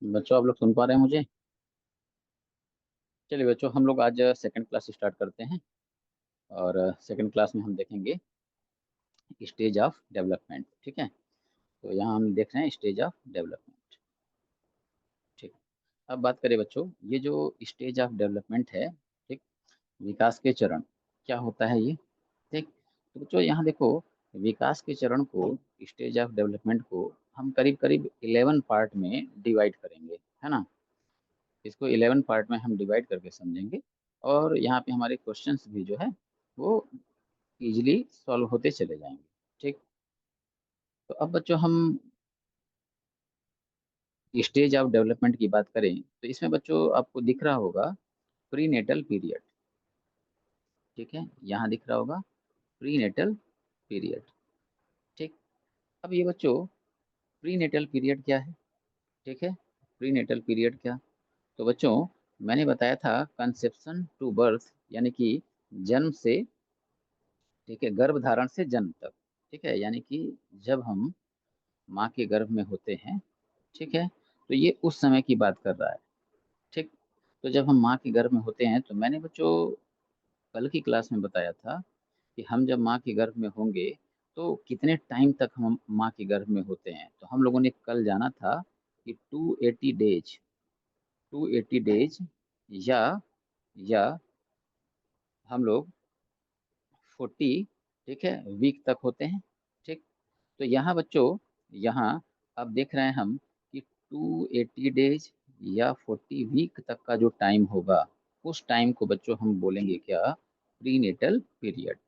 बच्चों आप लोग सुन पा रहे हैं मुझे? चलिए बच्चों, हम लोग आज सेकंड क्लास स्टार्ट करते हैं। और सेकंड क्लास में हम देखेंगे स्टेज ऑफ डेवलपमेंट। ठीक है, तो यहाँ हम देख रहे हैं स्टेज ऑफ डेवलपमेंट। ठीक। अब बात करें बच्चों, ये जो स्टेज ऑफ डेवलपमेंट है, ठीक, विकास के चरण, क्या होता है ये? ठीक। तो बच्चों यहाँ देखो, विकास के चरण को, स्टेज ऑफ डेवलपमेंट को हम करीब करीब 11 पार्ट में डिवाइड करेंगे, है ना। इसको 11 पार्ट में हम डिवाइड करके समझेंगे। और यहाँ पे हमारे क्वेश्चंस भी जो है वो इजीली सॉल्व होते चले जाएंगे। ठीक। तो अब बच्चों हम स्टेज ऑफ डेवलपमेंट की बात करें तो इसमें बच्चों आपको दिख रहा होगा प्रीनेटल पीरियड। ठीक है, यहाँ दिख रहा होगा प्रीनेटल पीरियड। ठीक। अब ये बच्चों, प्रीनेटल पीरियड क्या है? ठीक है, प्रीनेटल पीरियड क्या? तो बच्चों, मैंने बताया था कंसेप्शन टू बर्थ, यानी कि जन्म से, ठीक है, गर्भ धारण से जन्म तक। ठीक है, यानी कि जब हम माँ के गर्भ में होते हैं, ठीक है, तो ये उस समय की बात कर रहा है। ठीक। तो जब हम माँ के गर्भ में होते हैं तो मैंने बच्चों कल की क्लास में बताया था कि हम जब माँ के गर्भ में होंगे तो कितने टाइम तक हम माँ के गर्भ में होते हैं। तो हम लोगों ने कल जाना था कि 280 डेज, 280 डेज, या या हम लोग 40, ठीक है, वीक तक होते हैं। ठीक। तो यहाँ बच्चों, यहाँ अब देख रहे हैं हम कि 280 डेज या 40 वीक तक का जो टाइम होगा, उस टाइम को बच्चों हम बोलेंगे क्या? Prenatal period.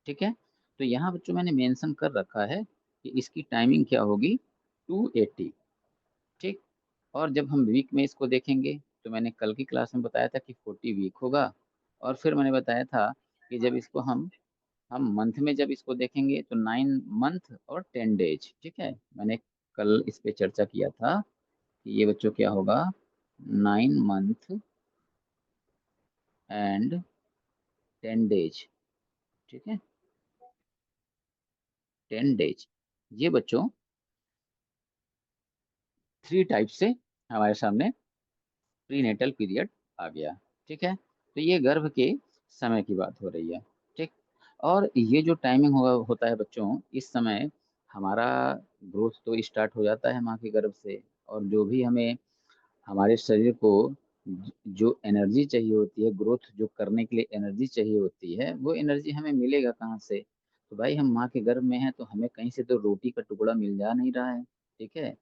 ठीक है। तो यहाँ बच्चों मैंने मेंशन कर रखा है कि इसकी टाइमिंग क्या होगी? 280। ठीक। और जब हम वीक में इसको देखेंगे तो मैंने कल की क्लास में बताया था कि 40 वीक होगा। और फिर मैंने बताया था कि जब इसको हम मंथ में जब इसको देखेंगे तो 9 मंथ और 10 डेज। ठीक है, मैंने कल इस पे चर्चा किया था कि ये बच्चों क्या होगा? 9 मंथ एंड 10 डेज। ठीक है, 10 डेज। ये बच्चों थ्री टाइप से हमारे सामने प्रीनेटल पीरियड आ गया। ठीक है, तो ये गर्भ के समय की बात हो रही है। ठीक। और ये जो टाइमिंग होता है बच्चों, इस समय हमारा ग्रोथ तो स्टार्ट हो जाता है माँ के गर्भ से। और जो भी हमें हमारे शरीर को जो एनर्जी चाहिए होती है, ग्रोथ जो करने के लिए एनर्जी चाहिए होती है, वो एनर्जी हमें मिलेगा कहाँ से? तो भाई हम माँ के गर्भ में हैं तो हमें कहीं से तो रोटी का टुकड़ा मिल जा नहीं रहा है। ठीक है,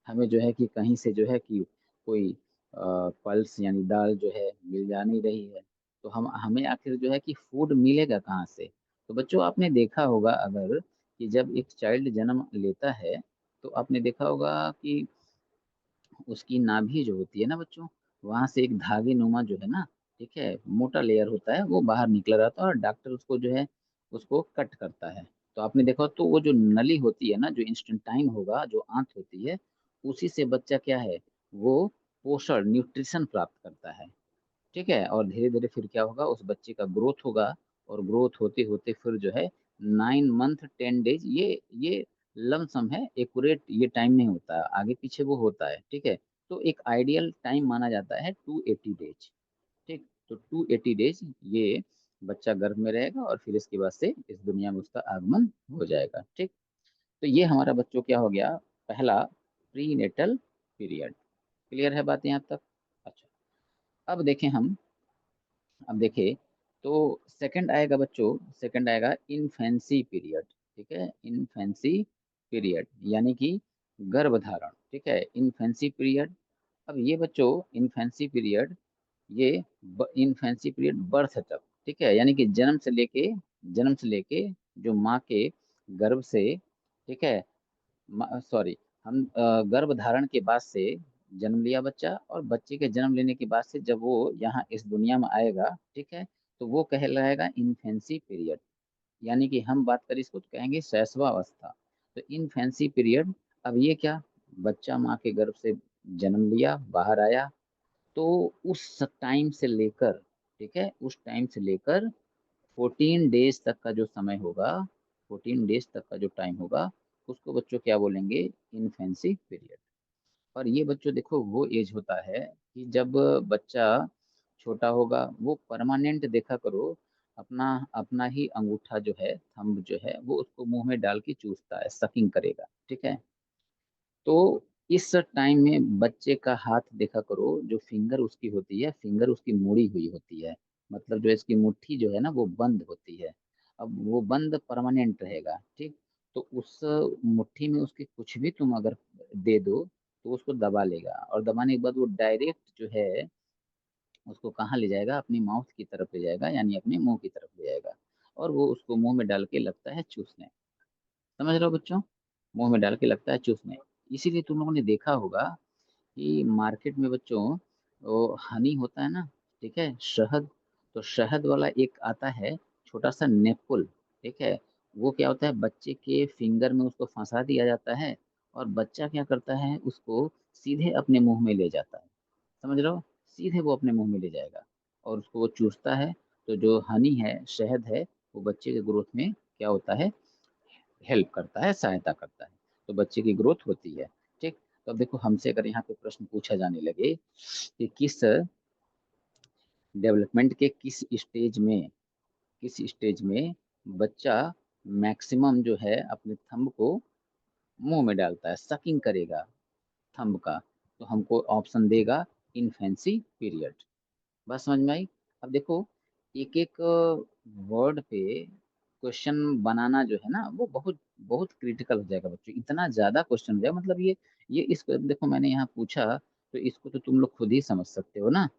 हमें जो है कि कहीं से जो है कि कोई पल्स यानी दाल जो है मिल जा नहीं रही है। तो हम हमें आखिर जो है कि फूड मिलेगा कहाँ से? तो बच्चों आपने देखा होगा अगर कि जब एक चाइल्ड जन्म लेता है तो आपने देखा होगा कि उसकी नाभि जो होती है ना बच्चों, वहां से एक धागे नुमा जो है ना, ठीक है, मोटा लेयर होता है, वो बाहर निकला रहता है और डॉक्टर उसको जो है उसको कट करता है। तो आपने देखा तो वो जो नली होती है ना, जो इंस्टेंटाइन होगा, जो आंत होती है, उसी से बच्चा क्या है, वो पोषण न्यूट्रिशन प्राप्त करता है। ठीक है, और धीरे धीरे फिर क्या होगा, उस बच्चे का ग्रोथ होगा। और ग्रोथ होते होते फिर जो है 9 मंथ 10 डेज, ये लमसम है, एक्यूरेट ये टाइम नहीं होता, आगे पीछे वो होता है। ठीक है, तो एक आइडियल टाइम माना जाता है 280 डेज। ठीक। तो 280 डेज ये बच्चा गर्भ में रहेगा और फिर इसके बाद से इस दुनिया में उसका आगमन हो जाएगा। ठीक। तो ये हमारा बच्चों क्या हो गया? पहला प्रीनेटल पीरियड। क्लियर है बात यहाँ तक? अच्छा, अब देखें हम, अब देखिए, तो सेकंड आएगा बच्चों, सेकंड आएगा इन्फेंसी पीरियड। ठीक है, इन्फेंसी पीरियड यानी कि गर्भधारण। ठीक है, इन्फेंसी पीरियड। अब ये बच्चों इन्फेंसी पीरियड, ये इन्फेंसी पीरियड बर्थ तक, ठीक है, यानी कि जन्म से लेके जो माँ के गर्भ से, ठीक है, सॉरी, हम गर्भ धारण के बाद से जन्म लिया बच्चा, और बच्चे के जन्म लेने के बाद से जब वो यहाँ इस दुनिया में आएगा, ठीक है, तो वो कहलाएगा इन्फेंसी पीरियड। यानी कि हम बात करें इसको तो कहेंगे शैशवावस्था। तो इन्फेंसी पीरियड, अब ये क्या, बच्चा माँ के गर्भ से जन्म लिया, बाहर आया, तो उस टाइम से लेकर, ठीक है, उस टाइम से लेकर 14 डेज तक का जो समय होगा, 14 डेज तक का जो टाइम होगा, उसको बच्चों क्या बोलेंगे? Infancy period. और ये बच्चों देखो वो एज होता है कि जब बच्चा छोटा होगा, वो परमानेंट देखा करो, अपना अपना ही अंगूठा जो है, थंब जो है, वो उसको मुंह में डाल के चूसता है, सकिंग करेगा, ठीक है। तो इस टाइम में बच्चे का हाथ देखा करो, जो फिंगर उसकी होती है, फिंगर उसकी मुड़ी हुई होती है, मतलब जो इसकी मुट्ठी जो है ना वो बंद होती है। अब वो बंद परमानेंट रहेगा, ठीक। तो उस मुट्ठी में उसके कुछ भी तुम अगर दे दो तो उसको दबा लेगा, और दबाने के बाद वो डायरेक्ट जो है उसको कहाँ ले जाएगा, अपनी माउथ की तरफ ले जाएगा, यानी अपने मुंह की तरफ ले जाएगा, और वो उसको मुंह में डाल के लगता है चूसने। समझ रहे हो बच्चों, मुंह में डाल के लगता है चूसने। इसीलिए तुम लोगों ने देखा होगा कि मार्केट में बच्चों वो हनी होता है ना, ठीक है, शहद। तो शहद वाला एक आता है छोटा सा नेपुल, ठीक है। वो क्या होता है, बच्चे के फिंगर में उसको फंसा दिया जाता है, और बच्चा क्या करता है, उसको सीधे अपने मुंह में ले जाता है। समझ रहे हो, सीधे वो अपने मुंह में ले जाएगा और उसको वो चूसता है। तो जो हनी है, शहद है, वो बच्चे के ग्रोथ में क्या होता है, हेल्प करता है, सहायता करता है। तो बच्चे की ग्रोथ होती है, ठीक। तो अब देखो हमसे अगर यहाँ पे प्रश्न पूछा जाने लगे कि किस डेवलपमेंट के किस स्टेज में बच्चा मैक्सिमम जो है अपने थंब को मुंह में डालता है, सकिंग करेगा थंब का, तो हमको ऑप्शन देगा इन्फेंसी पीरियड। बात समझ में आई। अब देखो एक एक वर्ड पे क्वेश्चन बनाना जो है ना वो बहुत बहुत क्रिटिकल हो जाएगा बच्चों, इतना ज्यादा क्वेश्चन हो जाएगा, मतलब ये इस देखो मैंने यहाँ पूछा, तो इसको तो तुम लोग खुद ही समझ सकते हो ना,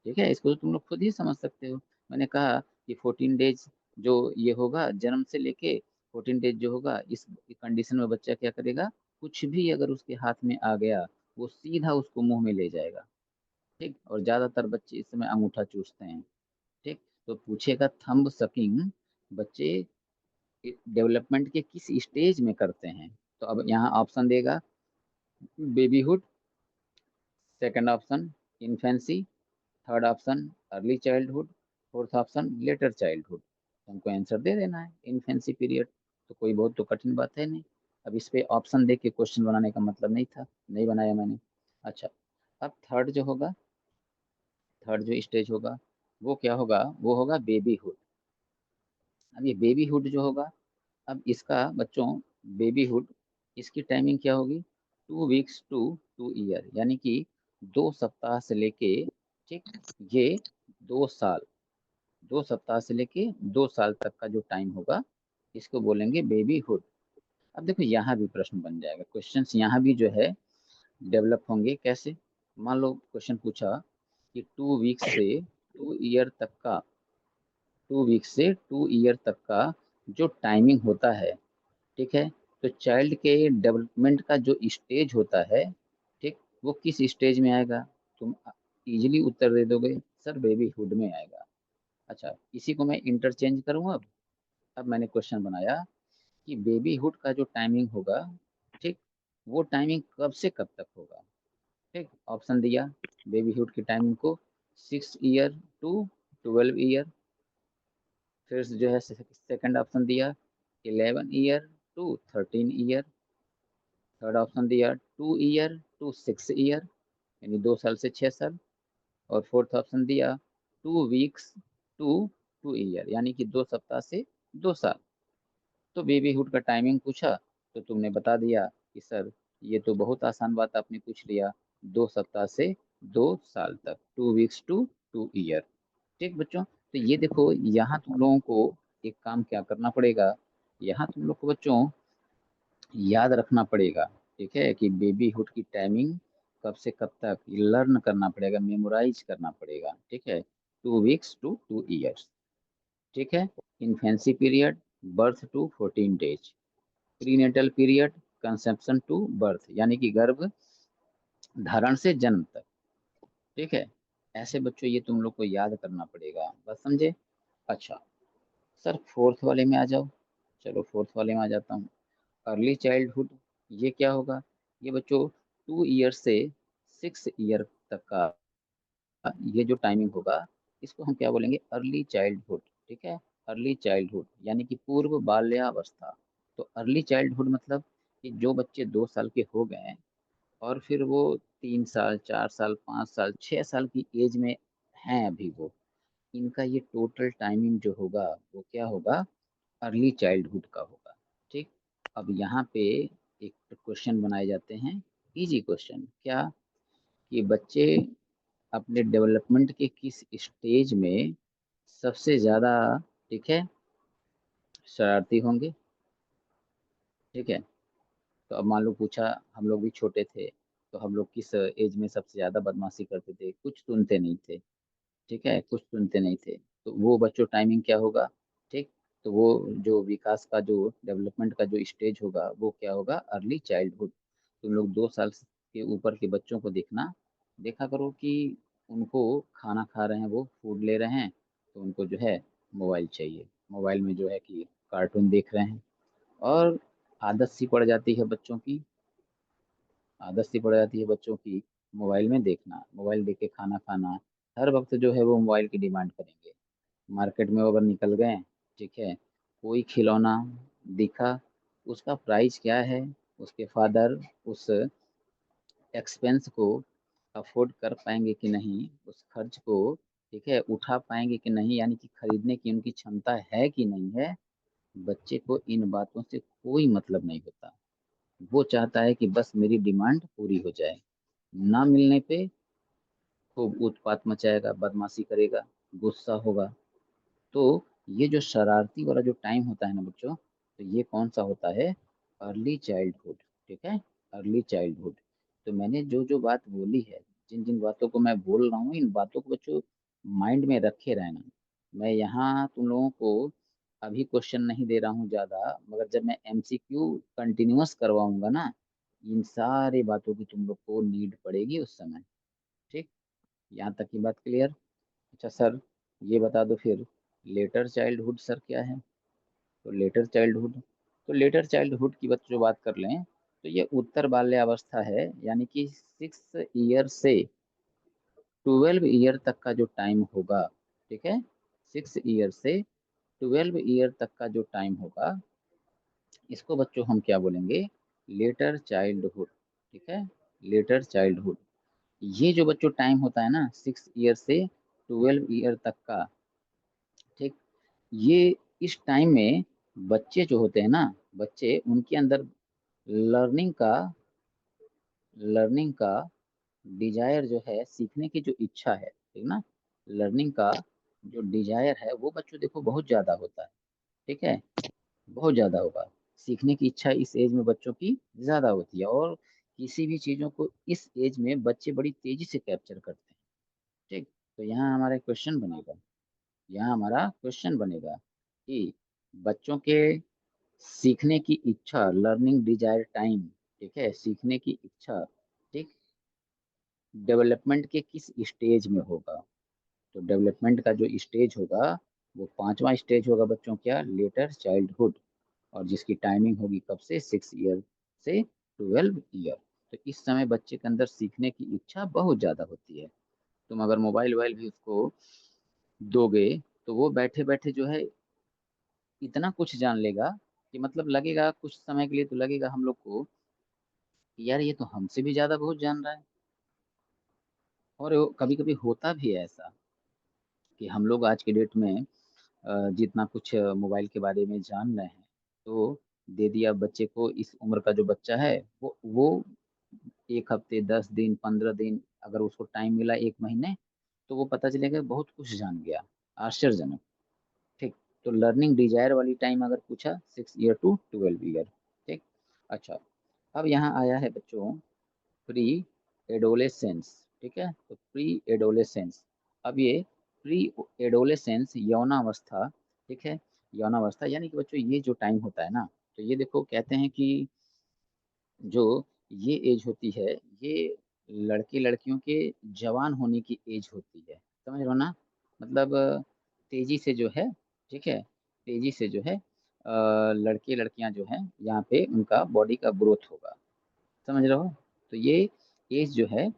ठीक है, इसको तो तुम लोग खुद ही समझ सकते हो। मैंने कहा कि 14 डेज जो ये होगा, जन्म से लेके 14 डेज जो होगा, इस कंडीशन में बच्चा क्या करेगा, कुछ भी अगर उसके हाथ में आ गया वो सीधा उसको मुंह में ले जाएगा, ठीक। और ज्यादातर बच्चे इस समय अंगूठा चूसते हैं, ठीक। तो पूछेगा थंब सकिंग बच्चे डेवलपमेंट के किस स्टेज में करते हैं। तो अब यहाँ ऑप्शन देगा babyhood, second option infancy, third option early childhood, fourth option letter childhood. हमको आंसर दे देना है इन्फेंसी पीरियड। तो कोई बहुत तो कठिन बात है नहीं। अब इस पे ऑप्शन दे के क्वेश्चन बनाने का मतलब नहीं था, नहीं बनाया मैंने। अच्छा, अब थर्ड जो होगा, थर्ड जो स्टेज होगा वो क्या होगा, वो होगा बेबीहुड। अब ये बेबीहुड जो होगा, अब इसका बच्चों बेबीहुड, इसकी टाइमिंग क्या होगी, 2 वीक्स टू 2 ईयर, यानी कि 2 सप्ताह से लेके, ठीक, ये 2 साल, 2 सप्ताह से लेके 2 साल तक का जो टाइम होगा, इसको बोलेंगे बेबीहुड। अब देखो यहाँ भी प्रश्न बन जाएगा, क्वेश्चंस यहाँ भी जो है डेवलप होंगे कैसे। मान लो क्वेश्चन पूछा कि 2 वीक्स से 2 ईयर तक का, 2 वीक से 2 ईयर तक का जो टाइमिंग होता है, ठीक है, तो चाइल्ड के डेवलपमेंट का जो स्टेज होता है, ठीक, वो किस स्टेज में आएगा। तुम इजीली उत्तर दे दोगे, सर बेबीहुड में आएगा। अच्छा, इसी को मैं इंटरचेंज करूँ। अब मैंने क्वेश्चन बनाया कि बेबीहुड का जो टाइमिंग होगा, ठीक, वो टाइमिंग कब से कब तक होगा, ठीक। ऑप्शन दिया बेबीहुड की टाइमिंग को 6 ईयर टू 12 ईयर। फिर जो है सेकंड ऑप्शन दिया 11 year to 13 year. Third option दिया 2 ईयर टू 6 ईयर, यानी 2 साल से 6 साल। और फोर्थ ऑप्शन दिया 2 वीक्स टू 2 ईयर, यानी कि 2 सप्ताह से 2 साल। तो बेबीहुड का टाइमिंग पूछा तो तुमने बता दिया कि सर ये तो बहुत आसान बात आपने पूछ लिया, 2 सप्ताह से 2 साल तक, 2 वीक्स टू 2 ईयर। ठीक बच्चों, तो ये देखो यहाँ तुम लोगों को एक काम क्या करना पड़ेगा, यहाँ तुम लोग को बच्चों याद रखना पड़ेगा, ठीक है, कि बेबीहुड की टाइमिंग कब से कब तक लर्न करना पड़ेगा, मेमोराइज करना पड़ेगा, ठीक है। 2 वीक्स टू 2 ईयर्स, ठीक है। Infancy period, birth to 14 days, prenatal period, conception to birth, यानी कि गर्भ धारण से जन्म तक, ठीक है। ऐसे बच्चों ये तुम लोग को याद करना पड़ेगा, बस समझे। अच्छा सर फोर्थ वाले में आ जाओ। चलो फोर्थ वाले में आ जाता हूँ। अर्ली चाइल्डहुड, ये क्या होगा, ये बच्चों 2 ईयर से 6 ईयर तक का ये जो टाइमिंग होगा, इसको हम क्या बोलेंगे, अर्ली चाइल्डहुड, ठीक है। अर्ली चाइल्डहुड यानी कि पूर्व बाल्यावस्था। तो अर्ली चाइल्डहुड मतलब कि जो बच्चे 2 साल के हो गए हैं, और फिर वो 3 साल, 4 साल, 5 साल, 6 साल की एज में हैं अभी वो, इनका ये टोटल टाइमिंग जो होगा वो क्या होगा, अर्ली चाइल्डहुड का होगा। ठीक। अब यहाँ पे एक क्वेश्चन बनाए जाते हैं, इजी क्वेश्चन, क्या कि बच्चे अपने डेवलपमेंट के किस स्टेज में सबसे ज्यादा, ठीक है, शरारती होंगे। ठीक है। तो अब मान लो पूछा, हम लोग भी छोटे थे, तो हम लोग किस एज में सबसे ज्यादा बदमाशी करते थे, कुछ सुनते नहीं थे। ठीक है, कुछ सुनते नहीं थे, तो वो बच्चों टाइमिंग क्या होगा। ठीक। तो वो जो विकास का जो डेवलपमेंट का जो स्टेज होगा वो क्या होगा, अर्ली चाइल्डहुड। तुम लोग 2 साल के ऊपर के बच्चों को देखा करो कि उनको खाना खा रहे हैं, वो फूड ले रहे हैं, तो उनको जो है मोबाइल चाहिए, मोबाइल में जो है कि कार्टून देख रहे हैं, और आदत सी पड़ जाती है बच्चों की, आदत सी पड़ जाती है बच्चों की, मोबाइल में देखना, मोबाइल देख के खाना खाना, हर वक्त जो है वो मोबाइल की डिमांड करेंगे। मार्केट में अगर निकल गए, ठीक है, कोई खिलौना दिखा, उसका प्राइस क्या है, उसके फादर उस एक्सपेंस को अफोर्ड कर पाएंगे कि नहीं, उस खर्च को, ठीक है, उठा पाएंगे कि नहीं, यानी कि खरीदने की उनकी क्षमता है कि नहीं है, बच्चे को इन बातों से कोई मतलब नहीं होता। वो चाहता है कि बस मेरी डिमांड पूरी हो जाए, ना मिलने पे खूब उत्पात मचाएगा, बदमाशी करेगा, गुस्सा होगा। तो ये जो शरारती वाला जो टाइम होता है ना बच्चों, तो ये कौन सा होता है, अर्ली चाइल्डहुड। ठीक है, अर्ली चाइल्डहुड। तो मैंने जो जो बात बोली है, जिन जिन बातों को मैं बोल रहा हूँ, इन बातों को बच्चों माइंड में रखे रहना। मैं यहाँ तुम लोगों को अभी क्वेश्चन नहीं दे रहा हूँ ज्यादा, मगर जब मैं एमसीक्यू कंटिन्यूअस करवाऊंगा ना, इन सारी बातों की तुम लोग को नीड पड़ेगी उस समय। ठीक। यहाँ तक की बात क्लियर। अच्छा सर, ये बता दो फिर, लेटर चाइल्डहुड सर क्या है। तो लेटर चाइल्डहुड, तो लेटर चाइल्डहुड की जो बात कर लें, तो ये उत्तर बाल्यावस्था है, यानी कि 6 ईयर से 12 ईयर तक का जो टाइम होगा। ठीक है, 6 ईयर से 12 ईयर तक का जो टाइम होगा, इसको बच्चों हम क्या बोलेंगे, लेटर चाइल्डहुड। ठीक है, लेटर चाइल्डहुड। ये जो बच्चों टाइम होता है ना, 6 ईयर से 12 ईयर तक का, ठीक, ये इस टाइम में बच्चे जो होते हैं ना, बच्चे उनके अंदर लर्निंग का लर्निंग का डिजायर जो है, सीखने की जो इच्छा है, ठीक ना, लर्निंग का जो डिजायर है वो बच्चों देखो बहुत ज्यादा होता है। ठीक है, बहुत ज्यादा होगा, सीखने की इच्छा इस एज में बच्चों की ज्यादा होती है, और किसी भी चीजों को इस एज में बच्चे बड़ी तेजी से कैप्चर करते हैं। ठीक। तो यहाँ हमारा क्वेश्चन बनेगा, यहाँ हमारा क्वेश्चन बनेगा कि बच्चों के सीखने की इच्छा, लर्निंग डिजायर टाइम, ठीक है, सीखने की इच्छा, ठीक, डेवलपमेंट के किस स्टेज में होगा। तो डेवलपमेंट का जो स्टेज होगा वो पांचवा स्टेज होगा बच्चों, क्या, लेटर चाइल्डहुड, और जिसकी टाइमिंग होगी कब से, 6 ईयर से 12 ईयर। तो इस समय बच्चे के अंदर सीखने की इच्छा बहुत ज्यादा होती है। तुम अगर मोबाइल वोबाइल भी उसको दोगे, तो वो बैठे बैठे जो है इतना कुछ जान लेगा कि मतलब लगेगा कुछ समय के लिए, तो लगेगा हम लोग को कि यार ये तो हमसे भी ज्यादा बहुत जान रहा है। और कभी कभी होता भी है ऐसा कि हम लोग आज के डेट में जितना कुछ मोबाइल के बारे में जान रहे हैं, तो दे दिया बच्चे को, इस उम्र का जो बच्चा है वो 1 हफ्ते, 10 दिन, 15 दिन, अगर उसको टाइम मिला 1 महीने, तो वो पता चलेगा बहुत कुछ जान गया, आश्चर्यजनक। ठीक। तो लर्निंग डिजायर वाली टाइम अगर पूछा, 6 ईयर टू 12 ईयर। ठीक। अच्छा, अब यहाँ आया है बच्चों प्री एडोलेसेंस। ठीक है, तो प्री एडोलेसेंस, अब ये प्री एडोलेसेंस यौनावस्था। ठीक है, यौनावस्था यानी कि बच्चों ये जो टाइम होता है ना, तो ये देखो कहते हैं कि जो ये एज होती है, ये लड़के लड़कियों के जवान होने की एज होती है, समझ रहे हो ना, मतलब तेजी से जो है, ठीक है, तेजी से जो है लड़के लड़कियां जो हैं यहाँ पे उनका बॉडी का ग्रोथ होगा, समझ रहे हो। तो ये एज जो है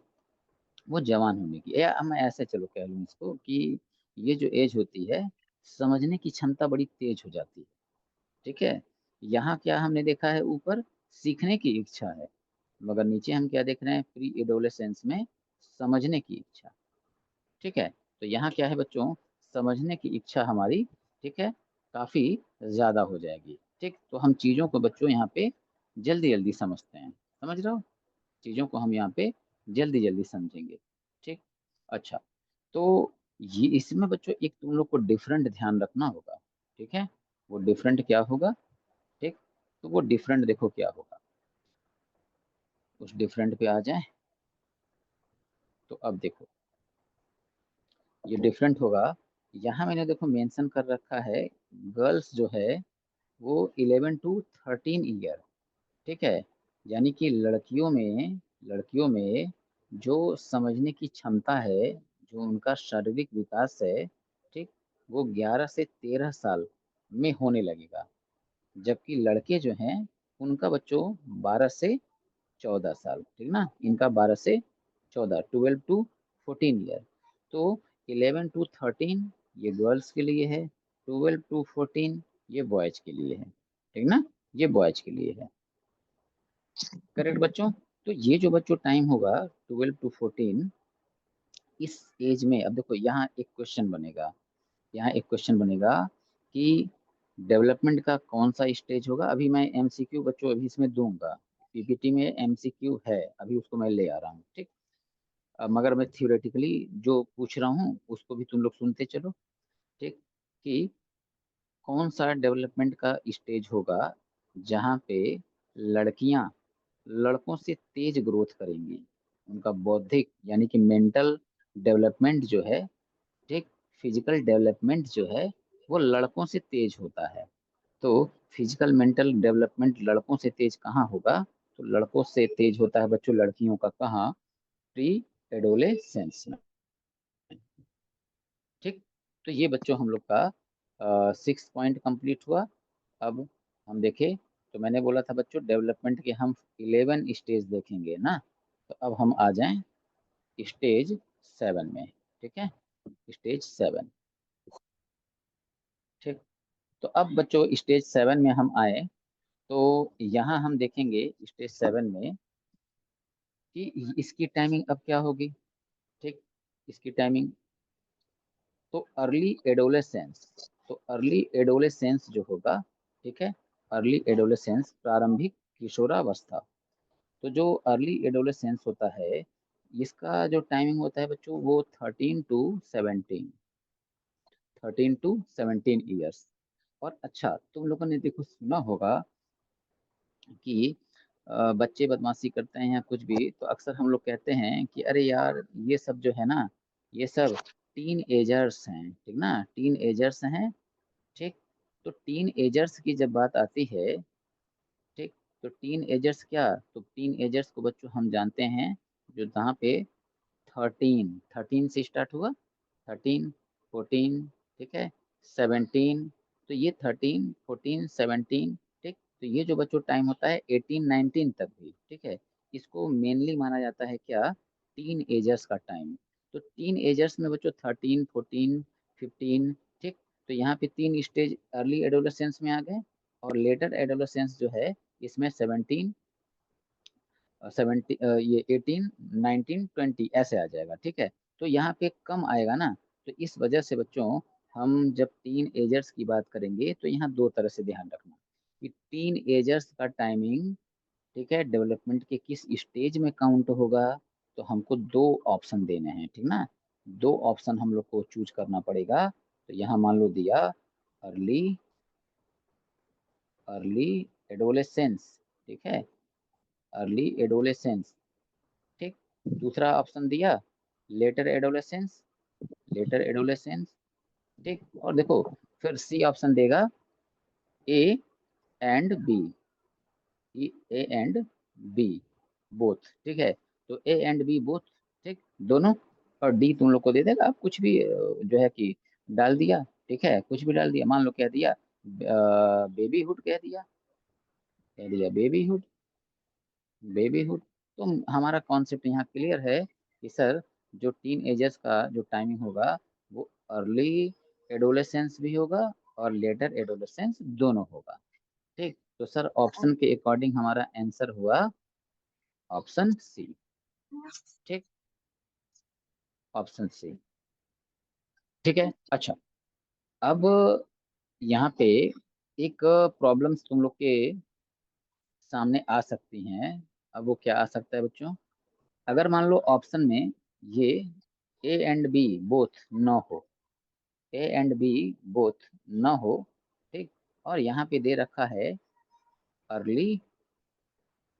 वो जवान होने की, या मैं ऐसे चलो कह लूँ इसको कि ये जो एज होती है, समझने की क्षमता बड़ी तेज हो जाती है। ठीक है, यहाँ क्या हमने देखा है ऊपर, सीखने की इच्छा है, मगर नीचे हम क्या देख रहे हैं, प्री एडोलेसेंस में समझने की इच्छा। ठीक है, तो यहाँ क्या है बच्चों, समझने की इच्छा हमारी, ठीक है, काफी ज्यादा हो जाएगी। ठीक, तो हम चीजों को बच्चों यहाँ पे जल्दी जल्दी समझते हैं, समझ रहे हो, चीजों को हम यहाँ पे जल्दी जल्दी समझेंगे। ठीक, अच्छा, तो ये इसमें बच्चों एक तुम लोग को डिफरेंट ध्यान रखना होगा। ठीक है, वो डिफरेंट क्या होगा, ठीक, तो वो डिफरेंट देखो क्या होगा, उस डिफरेंट पे आ जाए। तो अब देखो ये डिफरेंट होगा, यहाँ मैंने देखो मेंशन कर रखा है, गर्ल्स जो है वो 11 to 13 ईयर। ठीक है, यानी कि लड़कियों में जो समझने की क्षमता है, जो उनका शारीरिक विकास है, ठीक, वो 11 से 13 साल में होने लगेगा। जबकि लड़के जो हैं उनका बच्चों 12 से 14 साल, ठीक ना, इनका 12 से 14, 12 to 14 ईयर। तो 11 to 13 ये गर्ल्स के लिए है, 12 to 14 ये बॉयज के लिए है, ठीक ना, ये बॉयज के लिए है। करेक्ट बच्चों, तो ये जो बच्चों टाइम होगा 12 to 14, इस एज में अब देखो यहाँ एक क्वेश्चन बनेगा, यहाँ एक क्वेश्चन बनेगा कि डेवलपमेंट का कौन सा स्टेज होगा। अभी मैं एमसीक्यू बच्चों अभी इसमें दूंगा, पीपीटी में एमसीक्यू है, अभी उसको मैं ले आ रहा हूँ। ठीक, मगर मैं थियोरेटिकली जो पूछ रहा हूँ उसको भी तुम लोग सुनते चलो। ठीक, कि कौन सा डेवलपमेंट का स्टेज होगा जहाँ पे लड़कियां लड़कों से तेज ग्रोथ करेंगी, उनका बौद्धिक यानी कि मेंटल डेवलपमेंट जो है, ठीक, फिजिकल डेवलपमेंट जो है वो लड़कों से तेज होता है। तो फिजिकल मेंटल डेवलपमेंट लड़कों से तेज कहाँ होगा, तो लड़कों से तेज होता है बच्चों लड़कियों का कहाँ, प्री एडोलेसेंस में। ठीक, तो ये बच्चों हम लोग का 6 पॉइंट कंप्लीट हुआ। अब हम देखें, तो मैंने बोला था बच्चों डेवलपमेंट के हम 11 स्टेज देखेंगे ना, तो अब हम आ जाएं स्टेज 7 में। ठीक है, स्टेज 7। ठीक, तो अब बच्चों स्टेज 7 में हम आए, तो यहाँ हम देखेंगे स्टेज 7 में कि इसकी टाइमिंग अब क्या होगी। ठीक, इसकी टाइमिंग, तो अर्ली एडोलेसेंस, तो अर्ली एडोलेसेंस जो होगा, ठीक है, अर्ली एडोलेसेंस प्रारंभिक किशोरावस्था। तो जो अर्ली एडोलेसेंस होता है इसका जो टाइमिंग होता है बच्चों वो 13 to 17 और अच्छा तुम लोगों ने देखो सुना होगा कि बच्चे बदमाशी करते हैं या कुछ भी, तो अक्सर हम लोग कहते हैं कि अरे यार ये सब जो है ना, ये सब टीन एजर्स हैं, ठीक ना, टीन एजर्स हैं। ठीक, तो टीन एजर्स की जब बात आती है, ठीक, तो टीन एजर्स क्या, तो टीन एजर्स को बच्चों हम जानते हैं जो जहाँ पे 13 से स्टार्ट हुआ, 13, 14, ठीक है, 17, तो ये 13, 14, 17। ठीक, तो ये जो बच्चों टाइम होता है 18, 19 तक भी, ठीक है, इसको मेनली माना जाता है क्या, टीन एजर्स का टाइम। तो टीन एजर्स में बच्चों 13, 14, 15, ठीक, तो यहाँ पे 3 स्टेज अर्ली एडोलेसेंस में आ गए, और लेटर एडोलेसेंस जो है इसमें 17 ये 18, 19, 20 ऐसे आ जाएगा। ठीक है, तो यहाँ पे कम आएगा ना, तो इस वजह से बच्चों हम जब टीन एजर्स की बात करेंगे तो यहाँ दो तरह से ध्यान रखना कि टीन एजर्स का टाइमिंग, ठीक है, डेवलपमेंट के किस स्टेज में काउंट होगा। तो हमको दो ऑप्शन देने हैं, ठीक ना, दो ऑप्शन हम लोग को चूज करना पड़ेगा। तो यहाँ मान लो दिया अर्ली अर्ली एडोलेसेंस, ठीक है, अर्ली एडोलेसेंस। ठीक, दूसरा ऑप्शन दिया लेटर एडोलेसेंस, लेटर एडोलेसेंस। ठीक, और देखो फिर सी ऑप्शन देगा A and B, A and B both. ठीक है, तो ए एंड बी बोथ, ठीक, दोनों, और डी तुम लोग को दे देगा। आप कुछ भी जो है कि डाल दिया, ठीक है, कुछ भी डाल दिया, मान लो कह दिया बेबीहुड, कह दिया बेबीहुड, बेबीहुड। तो हमारा कॉन्सेप्ट यहाँ क्लियर है कि सर जो टीन एजर्स का जो टाइमिंग होगा वो अर्ली एडोलेसेंस भी होगा और लेटर एडोलेसेंस दोनों होगा। ठीक, तो सर ऑप्शन के अकॉर्डिंग हमारा आंसर हुआ ऑप्शन सी। ठीक, ऑप्शन सी। ठीक है। अच्छा, अब यहाँ पे एक प्रॉब्लम्स तुम लोग के सामने आ सकती हैं। अब वो क्या आ सकता है बच्चों? अगर मान लो ऑप्शन में ये ए एंड बी बोथ न हो, ए एंड बी बोथ न हो, ठीक, और यहाँ पे दे रखा है अर्ली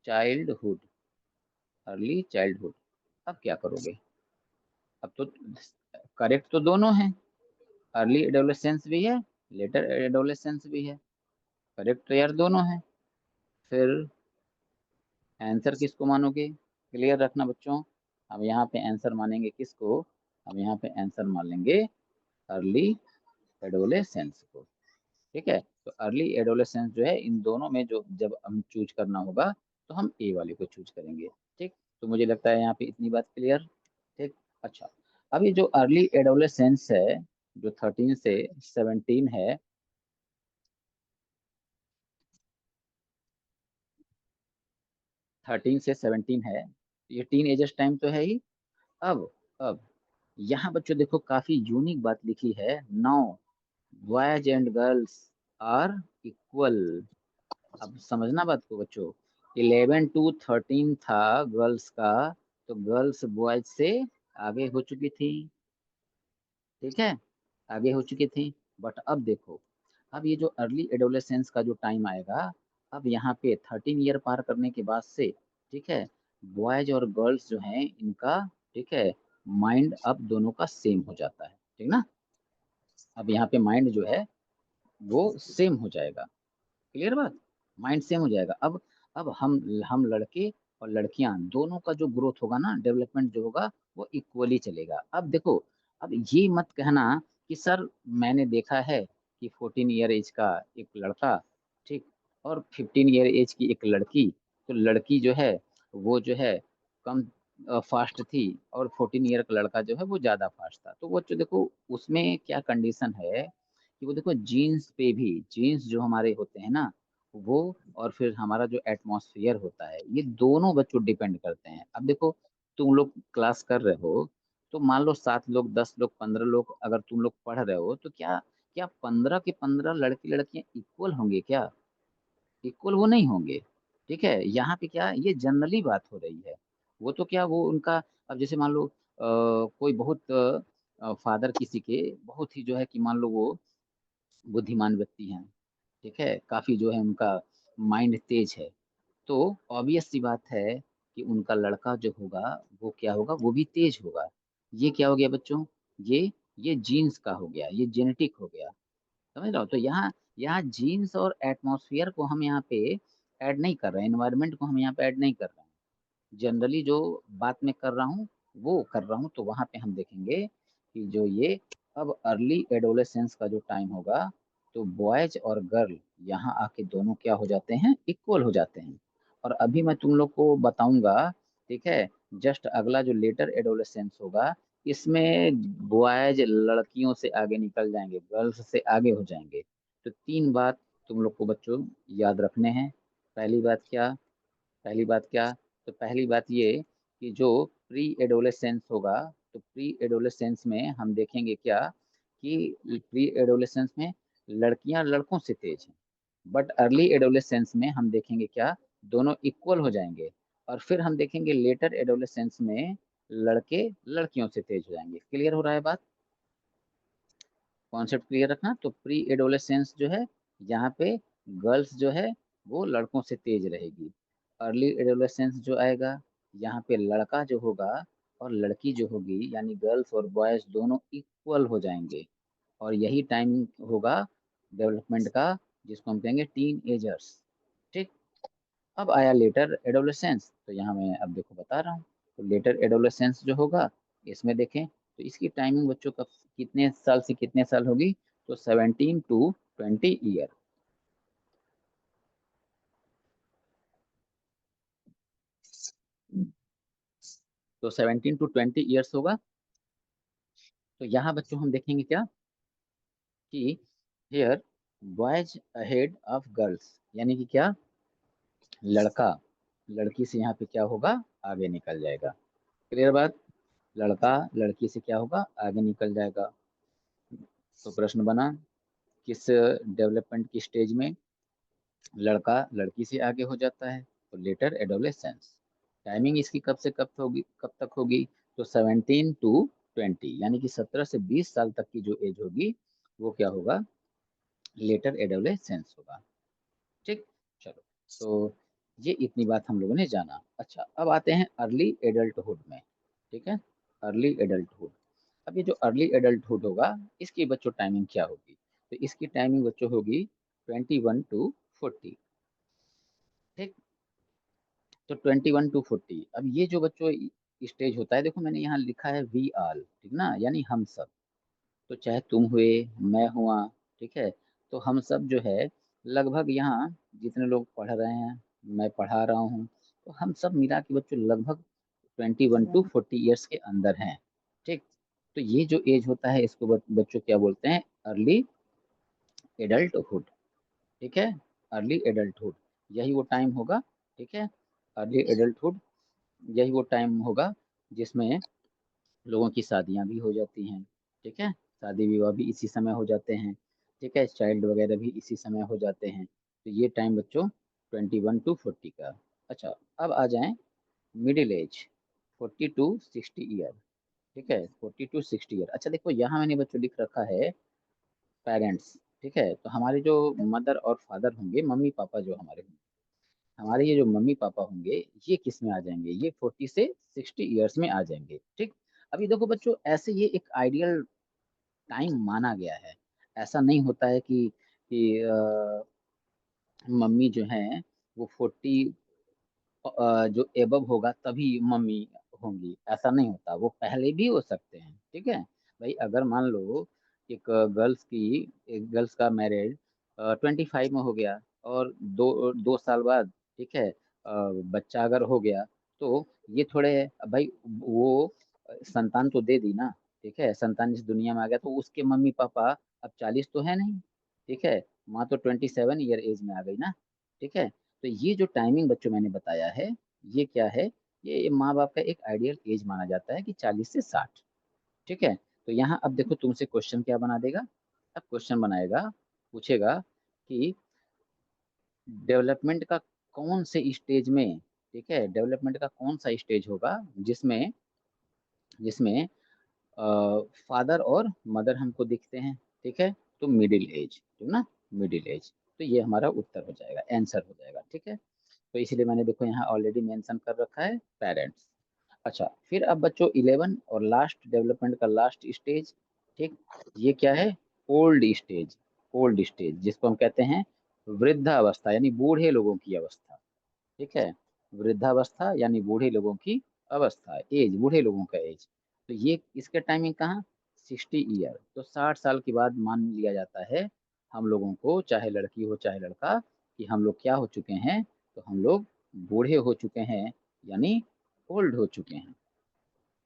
चाइल्डहुड, अर्ली चाइल्डहुड, अब क्या करोगे? अब तो करेक्ट तो दोनों है, अर्ली एडोलेसेंस भी है, लेटर एडोलेसेंस भी है, करेक्ट तो यार दोनों है। फिर आंसर किसको मानोगे? क्लियर रखना बच्चों, हम यहाँ पे आंसर मानेंगे किसको? हम यहाँ पे आंसर मान लेंगे अर्ली एडोलेसेंस को। ठीक है, तो अर्ली एडोलेसेंस जो है, इन दोनों में जो जब हम चूज करना होगा तो हम ए वाले को चूज करेंगे। ठीक, तो मुझे लगता है यहाँ पे इतनी बात क्लियर। ठीक। अच्छा, अब ये जो अर्ली एडोलेसेंस है, जो 13 से 17 है, 13 से 17 है, ये टीन एजर्स टाइम तो है ही। अब यहाँ बच्चों देखो काफी यूनिक बात लिखी है, now boys and girls are equal. अब समझना बात को बच्चों, 11 to 13 था गर्ल्स का, तो गर्ल्स बॉयज से आगे हो चुकी थी। ठीक है, आगे हो चुकी थी। बट अब देखो, अब ये जो अर्ली एडोलेसेंस का जो टाइम आएगा, अब यहाँ पे 13 ईयर पार करने के बाद से, ठीक है, बॉयज और गर्ल्स जो हैं इनका, ठीक है, माइंड अब दोनों का सेम हो जाता है। ठीक ना, अब यहाँ पे माइंड जो है वो सेम हो जाएगा। क्लियर बात, माइंड सेम हो जाएगा। अब हम लड़के और लड़कियां दोनों का जो ग्रोथ होगा ना, डेवलपमेंट जो होगा, वो इक्वली चलेगा। अब देखो, अब ये मत कहना कि सर मैंने देखा है कि 14 ईयर एज का एक लड़का, ठीक, और 15 ईयर एज की एक लड़की, तो लड़की जो है वो जो है कम फास्ट थी, और 14 ईयर का लड़का जो है वो ज्यादा फास्ट था। तो वो जो देखो उसमें क्या कंडीशन है कि वो देखो जीन्स पे भी, जीन्स जो हमारे होते हैं ना वो, और फिर हमारा जो एटमॉस्फेयर होता है, ये दोनों बच्चों डिपेंड करते हैं। अब देखो, तुम लोग क्लास कर रहे हो, तो मान लो 7 लोग, 10 लोग, 15 लोग अगर तुम लोग पढ़ रहे हो, तो क्या क्या 15 के 15 लड़के लड़कियां इक्वल होंगे क्या? इक्वल वो नहीं होंगे। ठीक है, यहाँ पे क्या ये जनरली बात हो रही है, वो तो क्या वो उनका, अब जैसे मान लो कोई बहुत फादर किसी के बहुत ही जो है कि मान लो वो बुद्धिमान व्यक्ति हैं, ठीक है, काफी जो है उनका माइंड तेज है, तो ऑब्वियस सी बात है कि उनका लड़का जो होगा वो क्या होगा, वो भी तेज होगा। ये क्या हो गया बच्चों? ये जीन्स का हो गया, ये जेनेटिक हो गया। समझ रहे हो? तो यहाँ यहाँ जीन्स और एटमॉस्फेयर को हम यहाँ पे ऐड नहीं कर रहे हैं, एनवायरनमेंट को हम यहाँ पे ऐड नहीं कर रहे हैं। जनरली जो बात मैं कर रहा हूँ वो कर रहा हूँ, तो वहां पे हम देखेंगे कि जो ये अब अर्ली एडोलेसेंस का जो टाइम होगा, तो बॉयज और गर्ल यहाँ आके दोनों क्या हो जाते हैं, इक्वल हो जाते हैं। और अभी मैं तुम लोग को बताऊंगा, ठीक है, जस्ट अगला जो लेटर एडोलेसेंस होगा, इसमें बॉयज लड़कियों से आगे निकल जाएंगे, गर्ल्स से आगे हो जाएंगे। तो 3 बात तुम लोग को बच्चों याद रखने हैं। पहली बात क्या? पहली बात क्या? तो पहली बात ये कि जो प्री एडोलेसेंस होगा, तो प्री एडोलेसेंस में हम देखेंगे क्या कि प्री एडोलेसेंस में लड़कियां लड़कों से तेज हैं, बट अर्ली एडोलेसेंस में हम देखेंगे क्या, दोनों इक्वल हो जाएंगे। और फिर हम देखेंगे लेटर एडोलेसेंस में लड़के लड़कियों से तेज हो जाएंगे। क्लियर हो रहा है बात? कॉन्सेप्ट क्लियर रखना। तो प्री एडोलेसेंस जो है, यहाँ पे गर्ल्स जो है वो लड़कों से तेज रहेगी। अर्ली एडोलेसेंस जो आएगा, यहाँ पे लड़का जो होगा और लड़की जो होगी, यानी गर्ल्स और बॉयज दोनों इक्वल हो जाएंगे। और यही टाइम होगा डेवलपमेंट का, जिसको हम कहेंगे टीन एजर्स। ठीक। अब आया लेटर एडोलेसेंस, तो यहाँ मैं अब देखो बता रहा हूँ। तो लेटर एडोलेसेंस जो होगा, इसमें देखें तो इसकी टाइमिंग बच्चों का कितने साल से कितने साल होगी? तो 17 to 20 ईयर। तो 17 to 20 ईयर्स होगा। तो यहाँ बच्चों हम देखेंगे क्या कि here boys ahead of girls, यानी कि क्या, लड़का लड़की से यहाँ पे क्या होगा, आगे निकल जाएगा। क्लियर बात। लड़का लड़की से क्या होगा, आगे निकल जाएगा। तो प्रश्न बना, किस डेवलपमेंट की स्टेज में लड़का लड़की से आगे हो जाता है? तो लेटर एडोलेसेंस। टाइमिंग इसकी कब से कब होगी, कब तक होगी? तो 17 to 20, यानी कि 17 से 20 साल तक की जो एज होगी वो क्या होगा, लेटर एडोलेसेंस होगा। ठीक। चलो, तो ये इतनी बात हम लोगों ने जाना। अच्छा, अब आते हैं अर्ली एडल्टहुड में। ठीक है, अर्ली एडल्टहुड। अब ये जो अर्ली एडल्टहुड होगा, इसकी बच्चों टाइमिंग क्या होगी? तो इसकी टाइमिंग बच्चों होगी 21 to 40। ठीक। तो 21 to 40। अब ये जो बच्चों स्टेज होता है, देखो मैंने यहाँ लिखा है वी आल, ठीक ना, यानी हम सब। तो चाहे तुम हुए, मैं हुआ, ठीक है, तो हम सब जो है लगभग यहाँ जितने लोग पढ़ रहे हैं, मैं पढ़ा रहा हूँ, तो हम सब मिला के बच्चों लगभग 21 to 40 ईयर्स के अंदर हैं। ठीक। तो ये जो एज होता है इसको बच्चों क्या बोलते हैं, अर्ली एडल्टहुड। ठीक है, अर्ली एडल्टहुड, यही वो टाइम होगा। ठीक है, अर्ली एडल्टहुड यही वो टाइम होगा जिसमें लोगों की शादियां भी हो जाती हैं। ठीक है, शादी विवाह भी इसी समय हो जाते हैं। ठीक है, चाइल्ड वगैरह भी इसी समय हो जाते हैं। तो ये टाइम बच्चों 21 to 40 का। अच्छा, अब आ जाएं मिडिल एज, 40 to 60 ईयर। ठीक है, 40 to 60 ईयर। अच्छा देखो, यहाँ मैंने बच्चों लिख रखा है पेरेंट्स। ठीक है, तो हमारे जो मदर और फादर होंगे, मम्मी पापा जो हमारे होंगे, हमारे ये जो मम्मी पापा होंगे, ये किस में आ जाएंगे, ये 40 से 60 ईयर्स में आ जाएंगे। ठीक। अभी देखो बच्चों, ऐसे ये एक आइडियल टाइम माना गया है। ऐसा नहीं होता है कि मम्मी जो है वो 40 जो एबव होगा तभी मम्मी होंगी, ऐसा नहीं होता, वो पहले भी हो सकते हैं। ठीक है भाई, अगर मान लो एक गर्ल्स का मैरिज 25 में हो गया, और दो दो साल बाद, ठीक है, बच्चा अगर हो गया, तो ये थोड़े, भाई वो संतान तो दे दी ना। ठीक है, संतान इस दुनिया में आ गया, तो उसके मम्मी पापा अब 40 तो है नहीं। ठीक है, माँ तो 27 ईयर एज में आ गई ना। ठीक है, तो ये जो टाइमिंग बच्चों मैंने बताया है, ये क्या है, ये माँ बाप का एक आइडियल एज माना जाता है कि 40 से 60। ठीक है, तो यहाँ अब देखो तुमसे क्वेश्चन क्या बना देगा। अब क्वेश्चन बनाएगा, पूछेगा कि डेवलपमेंट का कौन से स्टेज में, ठीक है, डेवलपमेंट का कौन सा स्टेज होगा जिसमें जिसमें फादर और मदर हमको दिखते हैं। ठीक है, तो मिडिल एज, ठीक ना, मिडिल एज। तो ये हमारा उत्तर हो जाएगा, आंसर हो जाएगा। ठीक है, तो इसलिए मैंने देखो यहाँ ऑलरेडी मेंशन कर रखा है पेरेंट्स। अच्छा, फिर अब बच्चों 11 और लास्ट, डेवलपमेंट का लास्ट स्टेज। ठीक, ये क्या है, ओल्ड स्टेज। ओल्ड स्टेज जिसको हम कहते हैं वृद्धावस्था, यानी बूढ़े लोगों की अवस्था। ठीक है, वृद्धावस्था यानी बूढ़े लोगों की अवस्था, एज, बूढ़े लोगों का एज। तो ये इसके टाइमिंग कहाँ, 60 ईयर। तो 60 साल के बाद मान लिया जाता है हम लोगों को, चाहे लड़की हो चाहे लड़का, कि हम लोग क्या हो चुके हैं, तो हम लोग बूढ़े हो चुके हैं, यानी ओल्ड हो चुके हैं।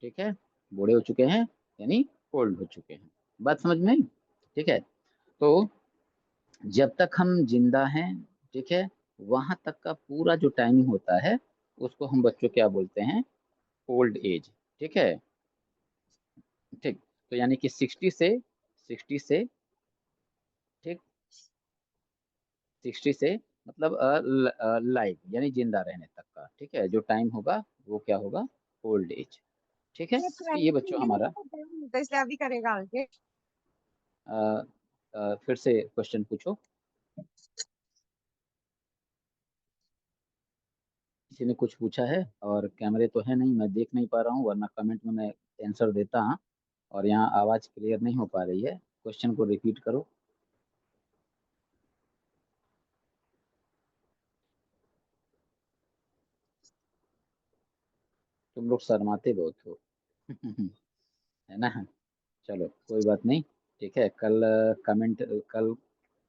ठीक है, बूढ़े हो चुके हैं यानी ओल्ड हो चुके हैं। बात समझ में आई? ठीक है, तो जब तक हम जिंदा हैं, ठीक है, वहां तक का पूरा जो टाइमिंग होता है उसको हम बच्चों क्या बोलते हैं, ओल्ड एज। ठीक है। ठीक, तो यानी कि 60 से ठीक, 60 से मतलब लाइफ यानी जिंदा रहने तक का, ठीक है, जो टाइम होगा वो क्या होगा, ओल्ड एज। ठीक है, ये तो ये बच्चों हमारा तो इसलिए अभी करेगा आगे। अ, फिर से क्वेश्चन पूछो। किसी ने कुछ पूछा है? और कैमरे तो है नहीं, मैं देख नहीं पा रहा हूँ, वरना कमेंट में मैं आंसर देता। हाँ, और यहाँ आवाज़ क्लियर नहीं हो पा रही है, क्वेश्चन को रिपीट करो। तुम लोग शर्माते बहुत हो। है ना। चलो कोई बात नहीं। ठीक है, कल कमेंट, कल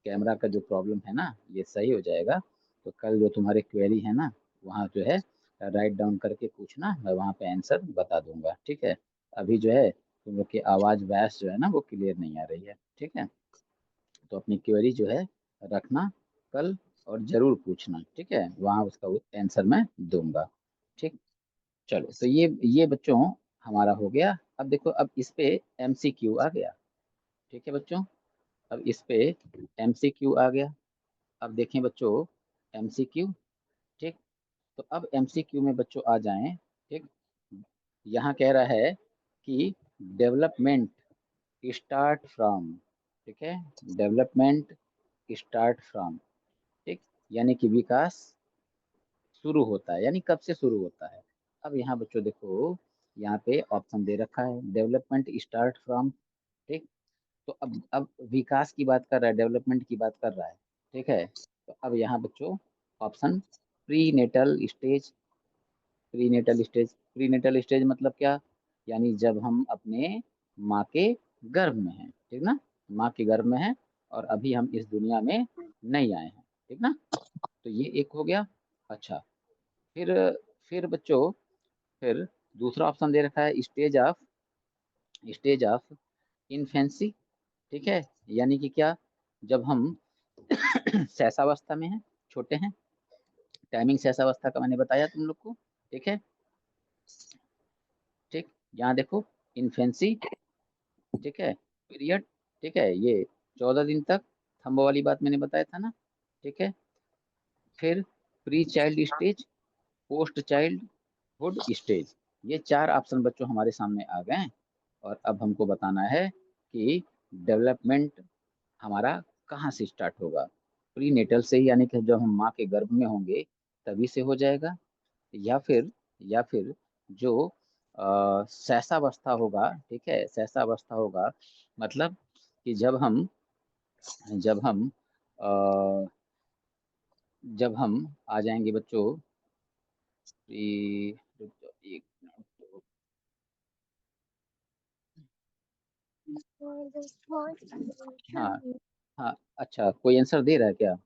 कैमरा का जो प्रॉब्लम है ना ये सही हो जाएगा। तो कल जो तुम्हारे क्वेरी है ना, वहाँ जो है राइट डाउन करके पूछना, मैं वहाँ पे आंसर बता दूंगा। ठीक है, अभी जो है तुम लोग की आवाज़ वैस जो है ना वो क्लियर नहीं आ रही है। ठीक है, तो अपनी क्वेरी जो है रखना कल, और जरूर पूछना, ठीक है, वहां उसका आंसर मैं दूंगा। ठीक। चलो, तो ये बच्चों हमारा हो गया। अब देखो, अब इस पे एमसीक्यू आ गया। ठीक है बच्चों, अब इस पे एमसीक्यू आ गया। अब देखें बच्चों, एमसीक्यू। ठीक। तो अब एमसीक्यू में बच्चों आ जाएं। ठीक। यहाँ कह रहा है कि डेवलपमेंट स्टार्ट फ्रॉम। ठीक है, डेवलपमेंट स्टार्ट फ्रॉम। ठीक। यानी कि विकास शुरू होता है, यानी कब से शुरू होता है। अब यहाँ बच्चों देखो, यहाँ पे ऑप्शन दे रखा है, डेवलपमेंट स्टार्ट फ्रॉम। ठीक। तो अब विकास की बात कर रहा है, डेवलपमेंट की बात कर रहा है। ठीक है। तो अब यहाँ बच्चों option, prenatal stage. Prenatal stage, prenatal stage मतलब क्या, यानी जब हम अपने माँ के गर्भ में हैं, ठीक ना, माँ के गर्भ में हैं और अभी हम इस दुनिया में नहीं आए हैं, ठीक ना। तो ये एक हो गया। अच्छा, फिर फिर बच्चों, फिर दूसरा ऑप्शन दे रखा है, स्टेज ऑफ इन्फेंसी। ठीक है, यानी कि क्या, जब हम शैशवावस्था में हैं, छोटे हैं। टाइमिंग शैशवावस्था का मैंने बताया तुम लोग को। ठीक है। ठीक। यहाँ देखो, इन्फेंसी। ठीक है, पीरियड। ठीक है, ये 14 दिन तक, थंब वाली बात मैंने बताया था ना। ठीक है। फिर pre child stage, post child hood stage. ये चार ऑप्शन बच्चों हमारे सामने आ गए हैं। और अब हमको बताना है कि डेवलपमेंट हमारा कहाँ से स्टार्ट होगा। प्री नेटल से ही, यानी कि जब हम माँ के गर्भ में होंगे तभी से हो जाएगा, या फिर जो शैशवावस्था होगा। ठीक है, शैशवावस्था होगा मतलब कि जब हम अ, जब हम आ जाएंगे बच्चों, रुक जाओ, एक मिनट तो। हाँ, हाँ, अच्छा, कोई आंसर दे रहा है क्या?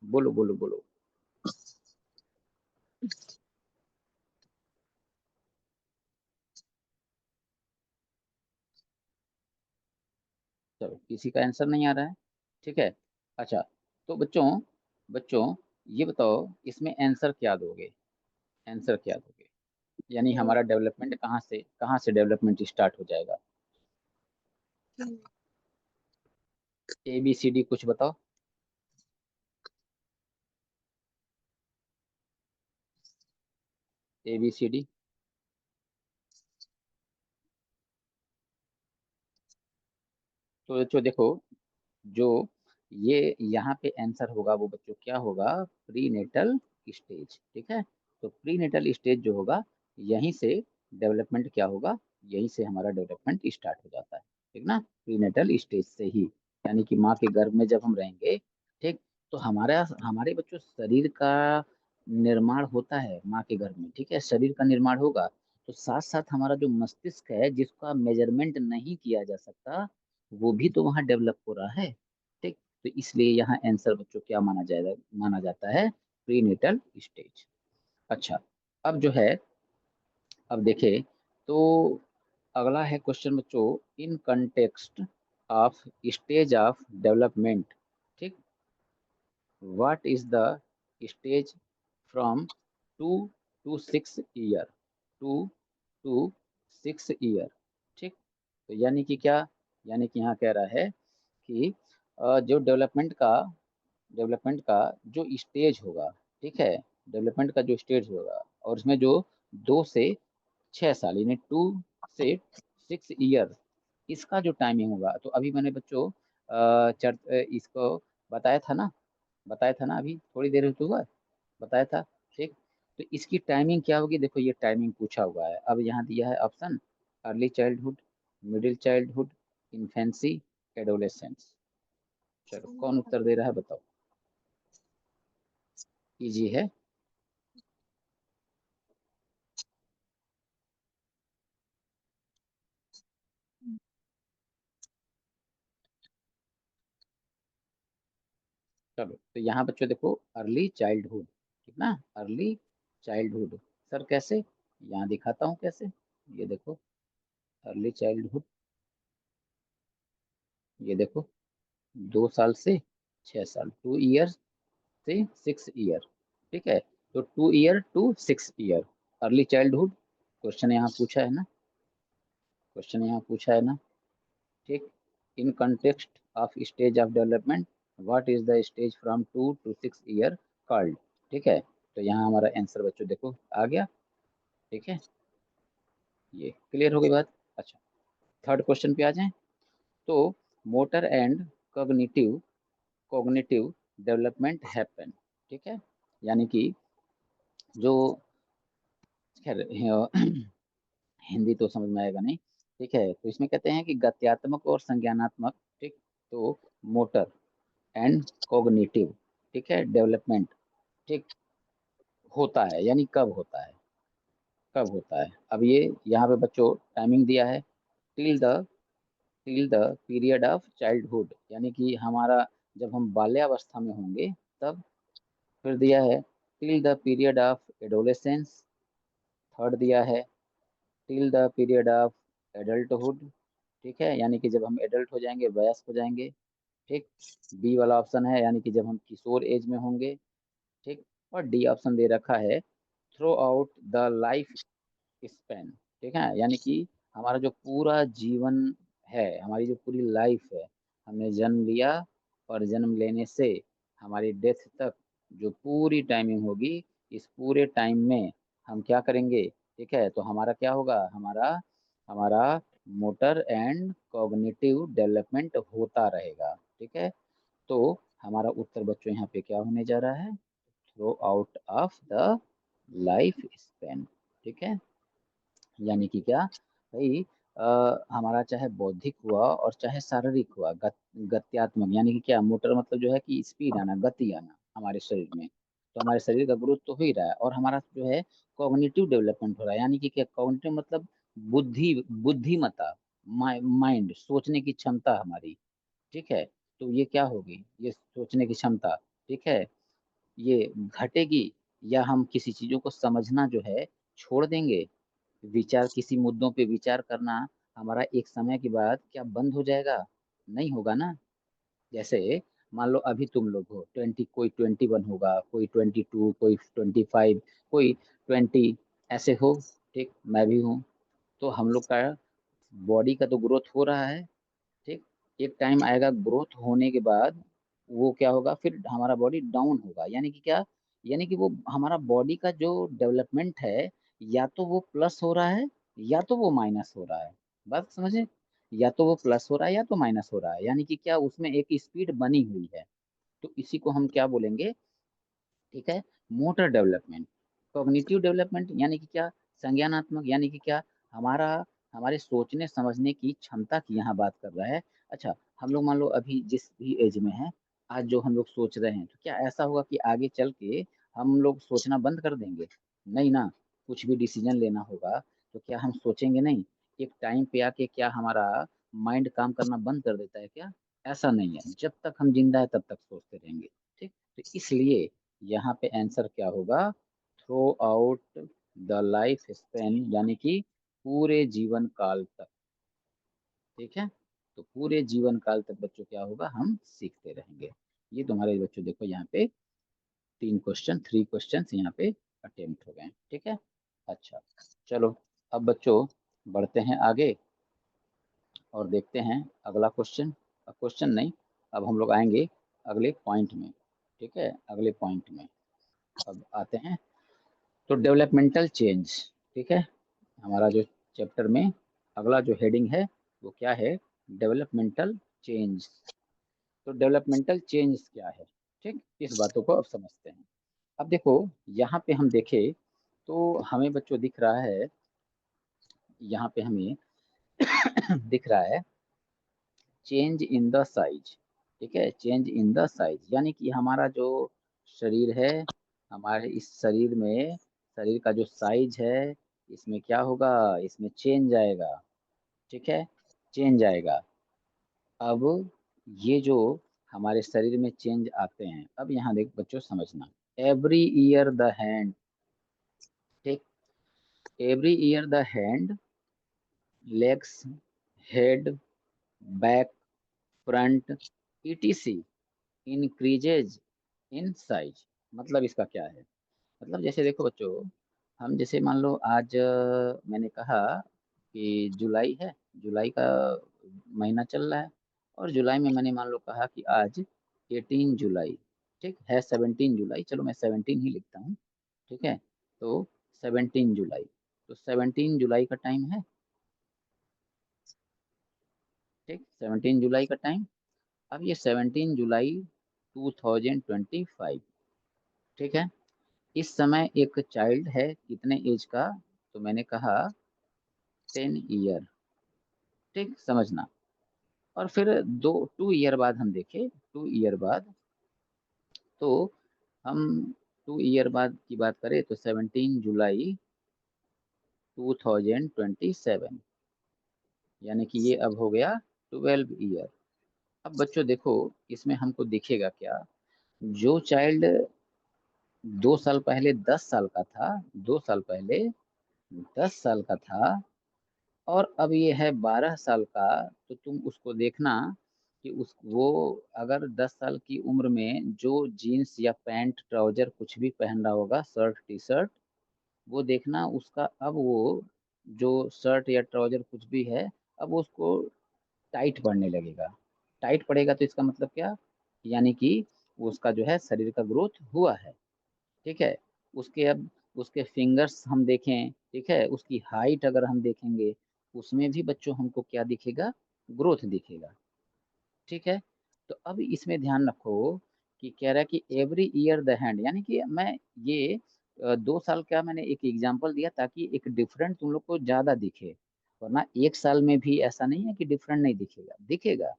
बोलो बोलो बोलो। चलो, किसी का आंसर नहीं आ रहा है। ठीक है। अच्छा, तो बच्चों, बच्चों ये बताओ, इसमें आंसर क्या दोगे? आंसर क्या दोगे, यानी हमारा डेवलपमेंट कहाँ से डेवलपमेंट स्टार्ट हो जाएगा? ए बी सी डी कुछ बताओ। A B C D. तो बच्चों देखो, जो ये यहाँ पे आंसर होगा वो बच्चों क्या होगा, प्री नेटल स्टेज। ठीक है। तो प्री नेटल स्टेज जो होगा, यहीं से डेवलपमेंट क्या होगा, यहीं से हमारा डेवलपमेंट स्टार्ट हो जाता है। ठीक ना, प्री नेटल स्टेज से ही, यानी कि माँ के गर्भ में जब हम रहेंगे। ठीक। तो हमारा हमारे बच्चों शरीर का निर्माण होता है माँ के गर्भ में। ठीक है, शरीर का निर्माण होगा, तो साथ साथ हमारा जो मस्तिष्क है जिसका मेजरमेंट नहीं किया जा सकता, वो भी तो वहाँ डेवलप हो रहा है। ठीक। तो इसलिए यहाँ आंसर बच्चों क्या माना जाता है, प्रीनेटल स्टेज। अच्छा, अब जो है, अब देखें तो अगला है क्वेश्चन बच्चों, in context of stage of development. ठीक। What is the stage from 2 to 6 year, 2 to 6 year. ठीक। तो यानी कि क्या, यानी कि यहाँ कह रहा है कि जो डेवलपमेंट का जो स्टेज होगा। ठीक है, डेवलपमेंट का जो स्टेज होगा, और उसमें जो 2 से 6 साल, यानी 2 से 6 ईयर, इसका जो टाइमिंग होगा। तो अभी मैंने बच्चों इसको बताया था ना, बताया था ना, अभी थोड़ी देर हुआ बताया था। ठीक। तो इसकी टाइमिंग क्या होगी, देखो ये टाइमिंग पूछा हुआ है। अब यहाँ दिया है option, early childhood, middle childhood, infancy, adolescence. चलो, कौन उत्तर दे रहा है बताओ। इजी है। चलो, तो यहाँ बच्चों देखो, अर्ली चाइल्डहुड, ठीक ना, अर्ली चाइल्डहुड। सर कैसे, यहाँ दिखाता हूँ कैसे। ये देखो, अर्ली चाइल्डहुड, ये देखो, 2 साल से 6 साल, 2 ईयर्स सी 6 ईयर, ठीक है। तो 2 year to 6 year early childhood question यहाँ पूछा है ना, क्वेश्चन यहाँ पूछा है ना, ठीक। इन context of stage of development, what is the stage from 2 to 6 year called, ठीक है। तो यहाँ हमारा आंसर बच्चों देखो आ गया, ठीक है। ये क्लियर हो गई बात। अच्छा, थर्ड क्वेश्चन पे आ जाएं। तो motor and cognitive cognitive development happen, ठीक है। यानी कि जो, खैर हिंदी तो समझ में आएगा नहीं, ठीक है। तो इसमें कहते हैं कि गत्यात्मक और संज्ञानात्मक, ठीक। तो मोटर एंड कॉग्निटिव, ठीक है, डेवलपमेंट, ठीक, होता है, यानी कब होता है, कब होता है। अब ये यहाँ पे बच्चों टाइमिंग दिया है, till the till the period of childhood, यानी कि हमारा जब हम बाल्यावस्था में होंगे तब। फिर दिया है till the period of adolescence, third दिया है till the period of adulthood, ठीक है, यानी कि जब हम एडल्ट हो जाएंगे, वयस्क हो जाएंगे, ठीक। बी वाला ऑप्शन है यानी कि जब हम किशोर एज में होंगे, ठीक। और डी ऑप्शन दे रखा है through out the life span, ठीक है, यानी कि हमारा जो पूरा जीवन है, हमारी जो पूरी लाइफ है, हमने जन्म लिया और जन्म लेने से हमारी डेथ तक जो पूरी टाइमिंग होगी, इस पूरे टाइम में हम क्या करेंगे, ठीक है। तो हमारा क्या होगा, हमारा हमारा मोटर एंड कॉग्निटिव डेवलपमेंट होता रहेगा, ठीक है। तो हमारा उत्तर बच्चों यहाँ पे क्या होने जा रहा है, through out of the life span, ठीक है। यानी कि क्या भाई, हमारा चाहे बौद्धिक हुआ और चाहे शारीरिक हुआ, गत्यात्मक, यानी कि क्या, मोटर मतलब जो है कि स्पीड आना, गति आना हमारे शरीर में। तो हमारे शरीर का ग्रोथ तो हो ही रहा है, और हमारा जो है कॉग्निटिव डेवलपमेंट हो रहा है, यानी कि क्या, कॉग्निटिव मतलब बुद्धिमत्ता, माइंड, सोचने की क्षमता हमारी, ठीक है। तो ये क्या होगी, ये सोचने की क्षमता, ठीक है, ये घटेगी, या हम किसी चीजों को समझना जो है छोड़ देंगे, विचार, किसी मुद्दों पे विचार करना हमारा एक समय के बाद क्या बंद हो जाएगा, नहीं होगा ना। जैसे मान लो अभी तुम लोग हो 20, कोई 21 होगा, कोई 22, कोई 25, कोई 20, ऐसे हो, ठीक, मैं भी हूँ। तो हम लोग का बॉडी का तो ग्रोथ हो रहा है, ठीक। एक टाइम आएगा ग्रोथ होने के बाद वो क्या होगा, फिर हमारा बॉडी डाउन होगा, यानी कि क्या, यानी कि वो हमारा बॉडी का जो डेवलपमेंट है, या तो वो प्लस हो रहा है या तो वो माइनस हो रहा है, बात समझे। या तो वो प्लस हो रहा है या तो माइनस हो रहा है, यानी कि क्या, उसमें एक स्पीड बनी हुई है। तो इसी को हम क्या बोलेंगे, ठीक है, मोटर डेवलपमेंट। कॉग्निटिव डेवलपमेंट यानी कि क्या, संज्ञानात्मक, यानी कि क्या, हमारा हमारे सोचने समझने की क्षमता की यहाँ बात कर रहा है। अच्छा, हम लोग मान लो अभी जिस भी एज में है, आज जो हम लोग सोच रहे हैं, तो क्या ऐसा होगा कि आगे चल के हम लोग सोचना बंद कर देंगे, नहीं ना। कुछ भी डिसीजन लेना होगा तो क्या हम सोचेंगे नहीं, एक टाइम पे आके क्या हमारा माइंड काम करना बंद कर देता है क्या, ऐसा नहीं है, जब तक हम जिंदा है तब तक सोचते रहेंगे, ठीक। तो इसलिए यहाँ पे आंसर क्या होगा, through out the life span, यानी कि पूरे जीवन काल तक, ठीक है। तो पूरे जीवन काल तक बच्चों क्या होगा, हम सीखते रहेंगे। ये तुम्हारे बच्चों देखो यहाँ पे 3 क्वेश्चन यहाँ पे अटेम्प्ट हो गए, ठीक है। अच्छा, चलो, अब बच्चों बढ़ते हैं आगे और देखते हैं अगला क्वेश्चन। क्वेश्चन नहीं, अब हम लोग आएंगे अगले पॉइंट में, ठीक है, अगले पॉइंट में अब आते हैं। तो डेवलपमेंटल चेंज, ठीक है, हमारा जो चैप्टर में अगला जो हेडिंग है वो क्या है, डेवलपमेंटल चेंज। तो डेवलपमेंटल चेंज क्या है, ठीक, इस बातों को अब समझते हैं। अब देखो, यहाँ पे हम देखें तो हमें बच्चों दिख रहा है, यहाँ पे हमें दिख रहा है चेंज इन द साइज, ठीक है, चेंज इन द साइज, यानी कि हमारा जो शरीर है, हमारे इस शरीर में, शरीर का जो साइज है, इसमें क्या होगा, इसमें चेंज आएगा, ठीक है, चेंज आएगा। अब ये जो हमारे शरीर में चेंज आते हैं, अब यहाँ देख बच्चों समझना, एवरी ईयर द हैंड, ठीक, every year the hand, legs, head, back, front, etc increases in size. मतलब इसका क्या है, मतलब जैसे देखो बच्चों, हम जैसे मान लो आज मैंने कहा कि जुलाई है, जुलाई का महीना चल रहा है, और जुलाई में मैंने मान लो कहा कि आज 18 जुलाई, ठीक है, 17 जुलाई, चलो मैं 17 ही लिखता हूँ, ठीक है। तो 17 जुलाई, तो 17 जुलाई का टाइम है, ठीक, 17 जुलाई का टाइम। अब ये 17 जुलाई 2025, ठीक है। इस समय एक चाइल्ड है कितने एज का, तो मैंने कहा 10 ईयर, ठीक, समझना। और फिर 2 ईयर बाद हम देखें, 2 ईयर बाद, तो हम 2 ईयर बाद की बात करें तो 17 जुलाई 2027, यानी कि ये अब हो गया 12 ईयर। अब बच्चों देखो, इसमें हमको दिखेगा क्या, जो चाइल्ड 2 साल पहले 10 साल का था, 2 साल पहले 10 साल का था, और अब ये है 12 साल का, तो तुम उसको देखना कि उस वो अगर 10 साल की उम्र में जो जीन्स या पैंट ट्राउजर कुछ भी पहन रहा होगा, शर्ट टी शर्ट, वो देखना उसका अब वो जो शर्ट या ट्राउजर कुछ भी है, अब वो उसको टाइट पड़ने लगेगा। टाइट पड़ेगा तो इसका मतलब क्या, यानी कि उसका जो है शरीर का ग्रोथ हुआ है, ठीक है। उसके अब उसके फिंगर्स हम देखें, ठीक है, उसकी हाइट अगर हम देखेंगे, उसमें भी बच्चों हमको क्या दिखेगा, ग्रोथ दिखेगा, ठीक है। तो अब इसमें ध्यान रखो कि कह रहा है कि एवरी ईयर द हैंड, यानी कि मैं ये 2 साल का मैंने एक एग्जांपल दिया ताकि एक डिफरेंट तुम लोग को ज्यादा दिखे, वरना 1 साल में भी ऐसा नहीं है कि डिफरेंट नहीं दिखेगा, दिखेगा,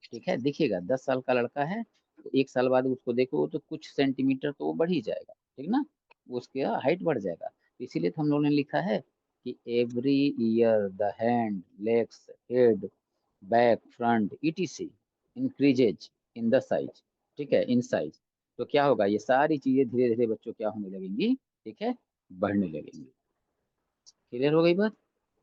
ठीक है, दिखेगा। 10 साल का लड़का है, तो 1 साल बाद उसको देखो तो कुछ सेंटीमीटर तो वो बढ़ ही जाएगा, ठीक ना, उसके हाइट बढ़ जाएगा। तो इसीलिए तो हम लोगों ने लिखा है कि every year the hand, legs, head, back, front, etc increases in the size, ठीक है, इन साइज। तो क्या होगा, ये सारी चीजें धीरे धीरे बच्चों क्या होने लगेंगी, ठीक है, बढ़ने लगेंगी। क्लियर हो गई बात,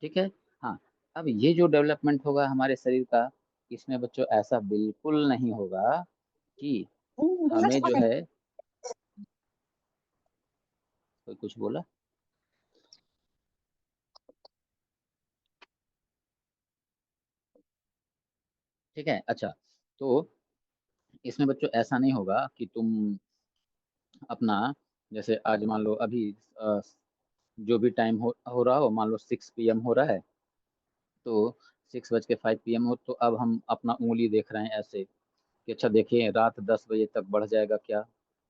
ठीक है। हाँ, अब ये जो डेवलपमेंट होगा हमारे शरीर का, इसमें बच्चों ऐसा बिल्कुल नहीं होगा कि हमें जो है, कोई कुछ बोला, ठीक है, अच्छा। तो इसमें बच्चों ऐसा नहीं होगा कि तुम अपना, जैसे आज मान लो अभी जो भी टाइम हो रहा हो, मान लो 6 PM हो रहा है, तो 6:05 PM हो, तो अब हम अपना उंगली देख रहे हैं ऐसे कि अच्छा देखिए रात 10 बजे तक बढ़ जाएगा क्या,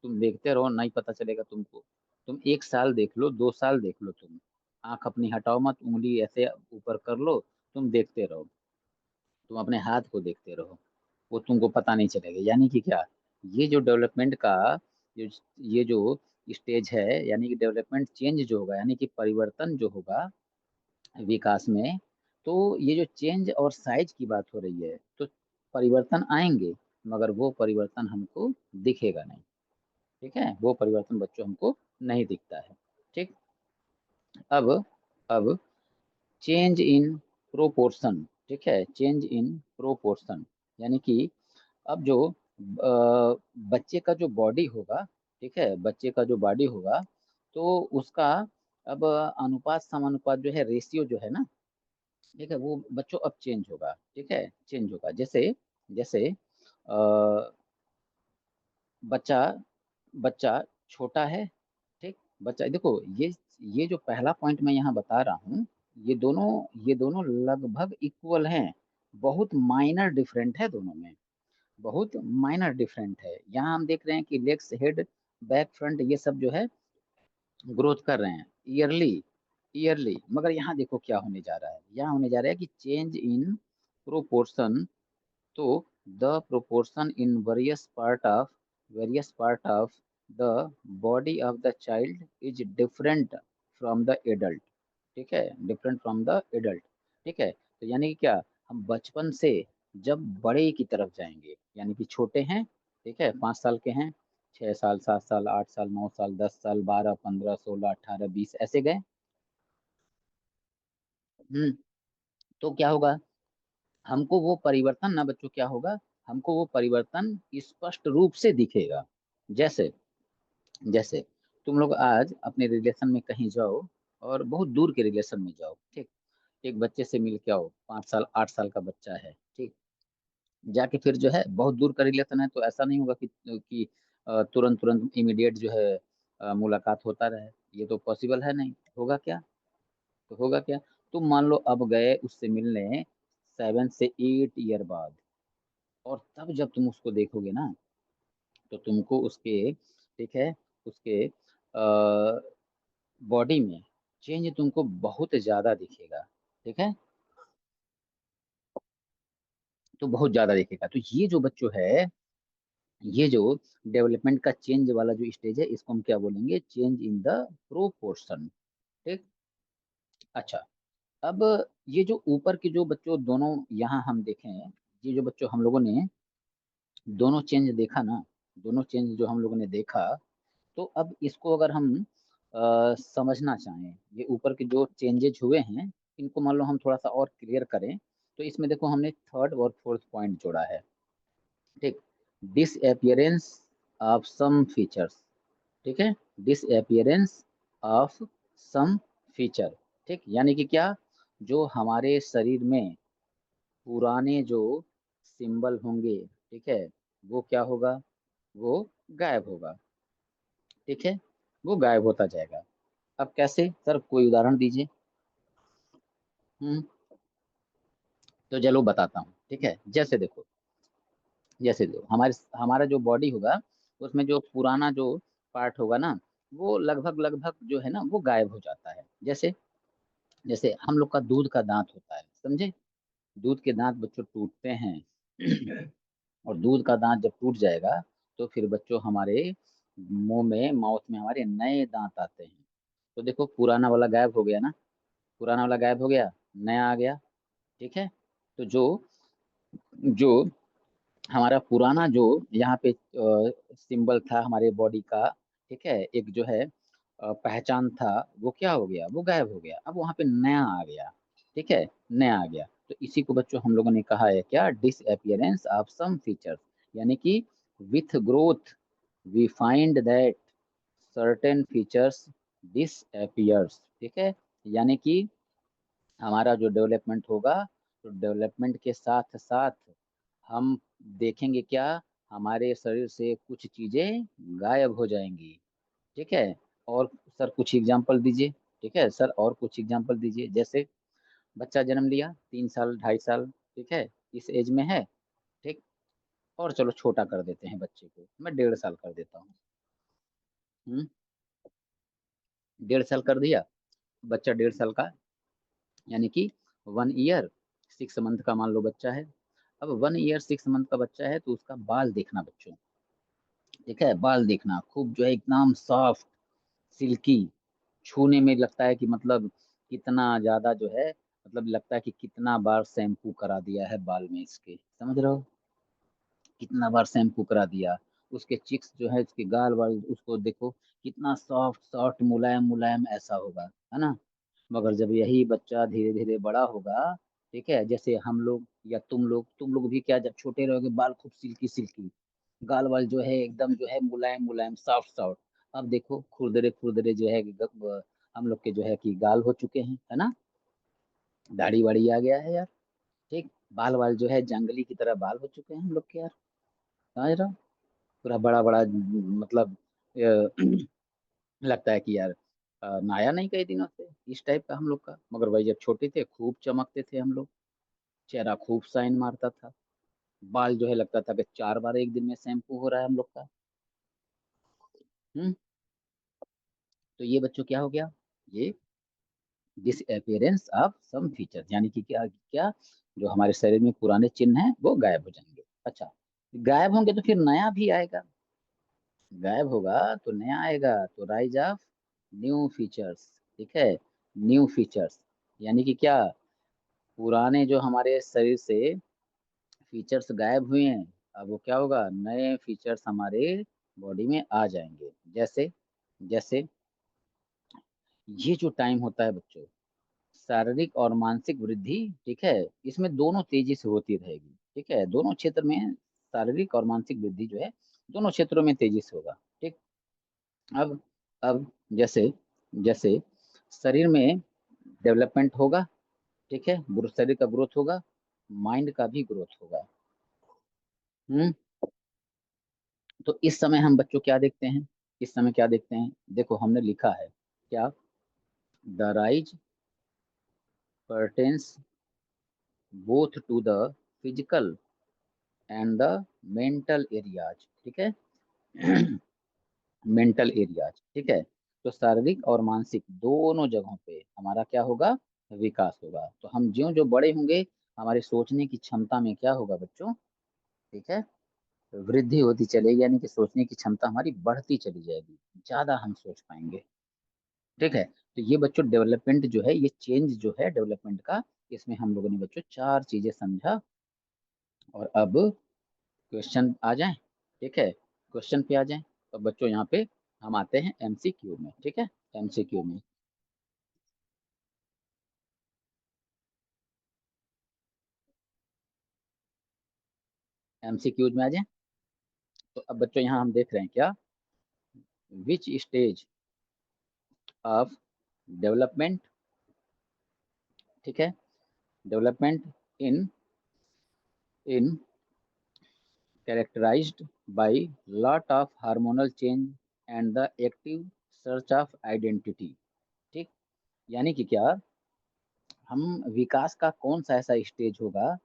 तुम देखते रहो, नहीं पता चलेगा तुमको। तुम 1 साल देख लो, 2 साल देख लो, तुम आंख अपनी हटाओ मत, उंगली ऐसे ऊपर कर लो, तुम देखते रहो, तुम अपने हाथ को देखते रहो, वो तुमको पता नहीं चलेगा। यानी कि क्या, ये जो डेवलपमेंट का जो ये जो स्टेज है, यानी कि डेवलपमेंट चेंज जो होगा, यानी कि परिवर्तन जो होगा विकास में, तो ये जो चेंज और साइज की बात हो रही है, तो परिवर्तन आएंगे, मगर वो परिवर्तन हमको दिखेगा नहीं, ठीक है, वो परिवर्तन बच्चों हमको नहीं दिखता है, ठीक। अब अब चेंज इन प्रोपोर्शन, ठीक है, चेंज इन प्रोपोर्शन, यानी कि अब जो बच्चे का जो बॉडी होगा, ठीक है, बच्चे का जो बॉडी होगा, तो उसका अब अनुपात समानुपात जो है, रेशियो जो है ना, ठीक है, वो बच्चों अब चेंज होगा, ठीक है, चेंज होगा। जैसे जैसे बच्चा बच्चा छोटा है, ठीक, बच्चा देखो, ये जो पहला पॉइंट मैं यहाँ बता रहा हूँ, ये दोनों लगभग इक्वल हैं, बहुत माइनर डिफरेंट है दोनों में, बहुत माइनर डिफरेंट है। यहाँ हम देख रहे हैं कि लेग्स, हेड, बैक, फ्रंट, ये सब जो है ग्रोथ कर रहे हैं ईयरली, ईयरली, मगर यहाँ देखो क्या होने जा रहा है, यहाँ होने जा रहा है कि चेंज इन प्रोपोर्शन। तो the proportion in various part of the body of the child is different from the adult, ठीक है, डिफरेंट फ्रॉम द एडल्ट, ठीक है। तो यानी कि क्या, हम बचपन से जब बड़े की तरफ जाएंगे, यानी कि छोटे हैं, ठीक है, 5 साल के हैं, 6 साल, 7 साल, 8 साल, 9 साल, 10 साल, 12, 15, 16, 18, 20 ऐसे गए। हम्म। तो क्या होगा, हमको वो परिवर्तन ना बच्चों क्या होगा, हमको वो परिवर्तन स्पष्ट रूप से दिखेगा। जैसे जैसे तुम लोग आज अपने रिलेशन में कहीं जाओ, और बहुत दूर के रिलेशन में जाओ, ठीक, एक बच्चे से मिल के आओ, 5 साल 8 साल का बच्चा है, ठीक, जाके फिर जो है बहुत दूर का रिलेशन है, तो ऐसा नहीं होगा कि तुरंत तुरंत इमीडिएट जो है मुलाकात होता रहे। ये तो पॉसिबल है नहीं, होगा क्या? तो होगा क्या? तुम मान लो अब गए उससे मिलने 7 से 8 ईयर बाद, और तब जब तुम उसको देखोगे ना, तो तुमको उसके, ठीक है, उसके बॉडी में चेंज तुमको बहुत ज्यादा दिखेगा, ठीक है, तो बहुत ज्यादा दिखेगा। तो ये जो बच्चों है, ये जो डेवलपमेंट का चेंज वाला जो स्टेज है, इसको हम क्या बोलेंगे? Change in the proportion. ठीक। अच्छा, अब ये जो ऊपर के जो बच्चों दोनों यहाँ हम देखें, ये जो बच्चों हम लोगों ने दोनों चेंज देखा ना, दोनों चेंज जो हम लोगों ने देखा, तो अब इसको अगर हम समझना चाहें, ये ऊपर के जो चेंजेज हुए हैं, इनको मान लो हम थोड़ा सा और क्लियर करें, तो इसमें देखो हमने थर्ड और फोर्थ पॉइंट जोड़ा है। ठीक। Disappearance of some features. ठीक है, डिसअपियरेंस ऑफ सम फीचर। ठीक, यानी कि क्या? जो हमारे शरीर में पुराने जो सिंबल होंगे, ठीक है, वो क्या होगा? वो गायब होगा। ठीक है, वो गायब होता जाएगा। अब कैसे सर, कोई उदाहरण दीजिए। हम्म। तो चलो बताता हूँ, ठीक है। जैसे देखो हमारे हमारा जो बॉडी होगा, उसमें जो पुराना जो पार्ट होगा ना, वो लगभग लगभग जो है ना, वो गायब हो जाता है। जैसे जैसे हम लोग का दूध का दांत होता है, समझे? दूध के दांत बच्चों टूटते हैं और दूध का दांत जब टूट जाएगा, तो फिर बच्चों हमारे मुंह में, माउथ में हमारे नए दांत आते हैं। तो देखो पुराना वाला गायब हो गया ना, पुराना वाला गायब हो गया, नया आ गया। ठीक है। तो जो जो हमारा पुराना जो यहाँ पे सिंबल था हमारे बॉडी का, ठीक है, एक जो है पहचान था, वो क्या हो गया? वो गायब हो गया। अब वहाँ पे नया आ गया। ठीक है, नया आ गया। तो इसी को बच्चों हम लोगों ने कहा है क्या? Disappearance of some features. यानी कि with growth we find that certain features disappears. ठीक है, यानी कि हमारा जो डेवलपमेंट होगा, तो डेवलपमेंट के साथ साथ हम देखेंगे क्या? हमारे शरीर से कुछ चीजें गायब हो जाएंगी। ठीक है। और सर कुछ एग्जांपल दीजिए। ठीक है सर, और कुछ एग्जांपल दीजिए। जैसे बच्चा जन्म लिया, 3 साल 2.5 साल, ठीक है, इस एज में है। ठीक। और चलो छोटा कर देते हैं बच्चे को, मैं 1.5 साल कर देता हूँ। 1.5 साल कर दिया, बच्चा 1.5 साल का, यानी कि 1 ईयर 6 मंथ का मान लो बच्चा है। अब 1 ईयर 6 मंथ का बच्चा है, तो उसका बाल देखना बच्चों। ठीक है, बाल देखना खूब जो है एकदम सॉफ्ट, सिल्की, छूने में लगता है कि मतलब कितना ज्यादा जो है, मतलब लगता है कि कितना बार शैम्पू करा दिया है बाल में इसके, समझ रहे हो? कितना बार शैम्पू करा दिया। उसके चिक्स जो है, उसके गाल वाल, उसको देखो कितना सॉफ्ट सॉफ्ट, मुलायम मुलायम ऐसा होगा, है ना? मगर जब यही बच्चा धीरे धीरे बड़ा होगा, ठीक है, जैसे हम लोग या तुम लोग भी क्या, जब छोटे रहोगे बाल खूब सिल्की सिल्की, गाल वाल जो है एकदम जो है मुलायम मुलायम सॉफ्ट सॉफ्ट। अब देखो खुरदरे खुरदरे जो है हम लोग के जो है कि गाल हो चुके हैं, है ना? दाढ़ी वाड़ी आ गया है यार। ठीक। बाल वाल जो है जंगली की तरह बाल हो चुके हैं हम लोग के यार, समझ रहा हूँ? पूरा बड़ा बड़ा, मतलब लगता है कि यार नहाया नहीं कई दिनों से, इस टाइप का हम लोग का। मगर भाई जब छोटे थे खूब चमकते थे हम लोग, चेहरा खूब शाइन मारता था, बाल जो है लगता था कि 4 बार एक दिन में शैम्पू हो रहा है हम लोग का। हम्म। तो ये बच्चों क्या हो गया? ये डिसअपियरेंस ऑफ सम फीचर्स, यानी कि क्या क्या? जो हमारे शरीर में पुराने चिन्ह हैं वो गायब हो जाएंगे। अच्छा, गायब होंगे तो फिर नया भी आएगा। गायब होगा तो नया आएगा, तो राइज ऑफ न्यू फीचर्स। ठीक है, न्यू फीचर्स, यानी कि क्या? पुराने जो हमारे शरीर से फीचर्स गायब हुए हैं, अब वो क्या होगा? नए फीचर्स हमारे बॉडी में आ जाएंगे। जैसे जैसे ये जो टाइम होता है बच्चों, शारीरिक और मानसिक वृद्धि, ठीक है, इसमें दोनों तेजी से होती रहेगी। ठीक है, दोनों क्षेत्र में शारीरिक और मानसिक वृद्धि जो है दोनों क्षेत्रों में तेजी से होगा। ठीक। अब अब जैसे जैसे शरीर में डेवलपमेंट होगा, ठीक है, शरीर का ग्रोथ होगा, माइंड का भी ग्रोथ होगा। हम्म। तो इस समय हम बच्चों क्या देखते हैं, इस समय क्या देखते हैं, देखो हमने लिखा है क्या, the rise pertains both to the physical and the mental areas, ठीक है। मेंटल एरियाज, ठीक है। तो शारीरिक और मानसिक दोनों जगहों पे हमारा क्या होगा, विकास होगा। तो हम ज्यों जो बड़े होंगे हमारे सोचने की क्षमता में क्या होगा बच्चों, ठीक है, वृद्धि होती चलेगी, यानी कि सोचने की क्षमता हमारी बढ़ती चली जाएगी, ज्यादा हम सोच पाएंगे। ठीक है। तो ये बच्चों डेवलपमेंट जो है, ये चेंज जो है डेवलपमेंट का, इसमें हम लोगों ने बच्चों चार चीजें समझा। और अब क्वेश्चन आ जाए, ठीक है, क्वेश्चन पे आ जाए। तो बच्चों यहाँ पे हम आते हैं एमसीक्यू में, ठीक है, एमसीक्यू में। एमसीक्यूज में आ जाए। तो अब बच्चों यहाँ हम देख रहे हैं क्या, विच स्टेज ऑफ डेवलपमेंट, ठीक है, development in in characterized by lot of hormonal change and the active search of identity। ठीक। यानी कि क्या, हम विकास का कौन सा ऐसा स्टेज होगा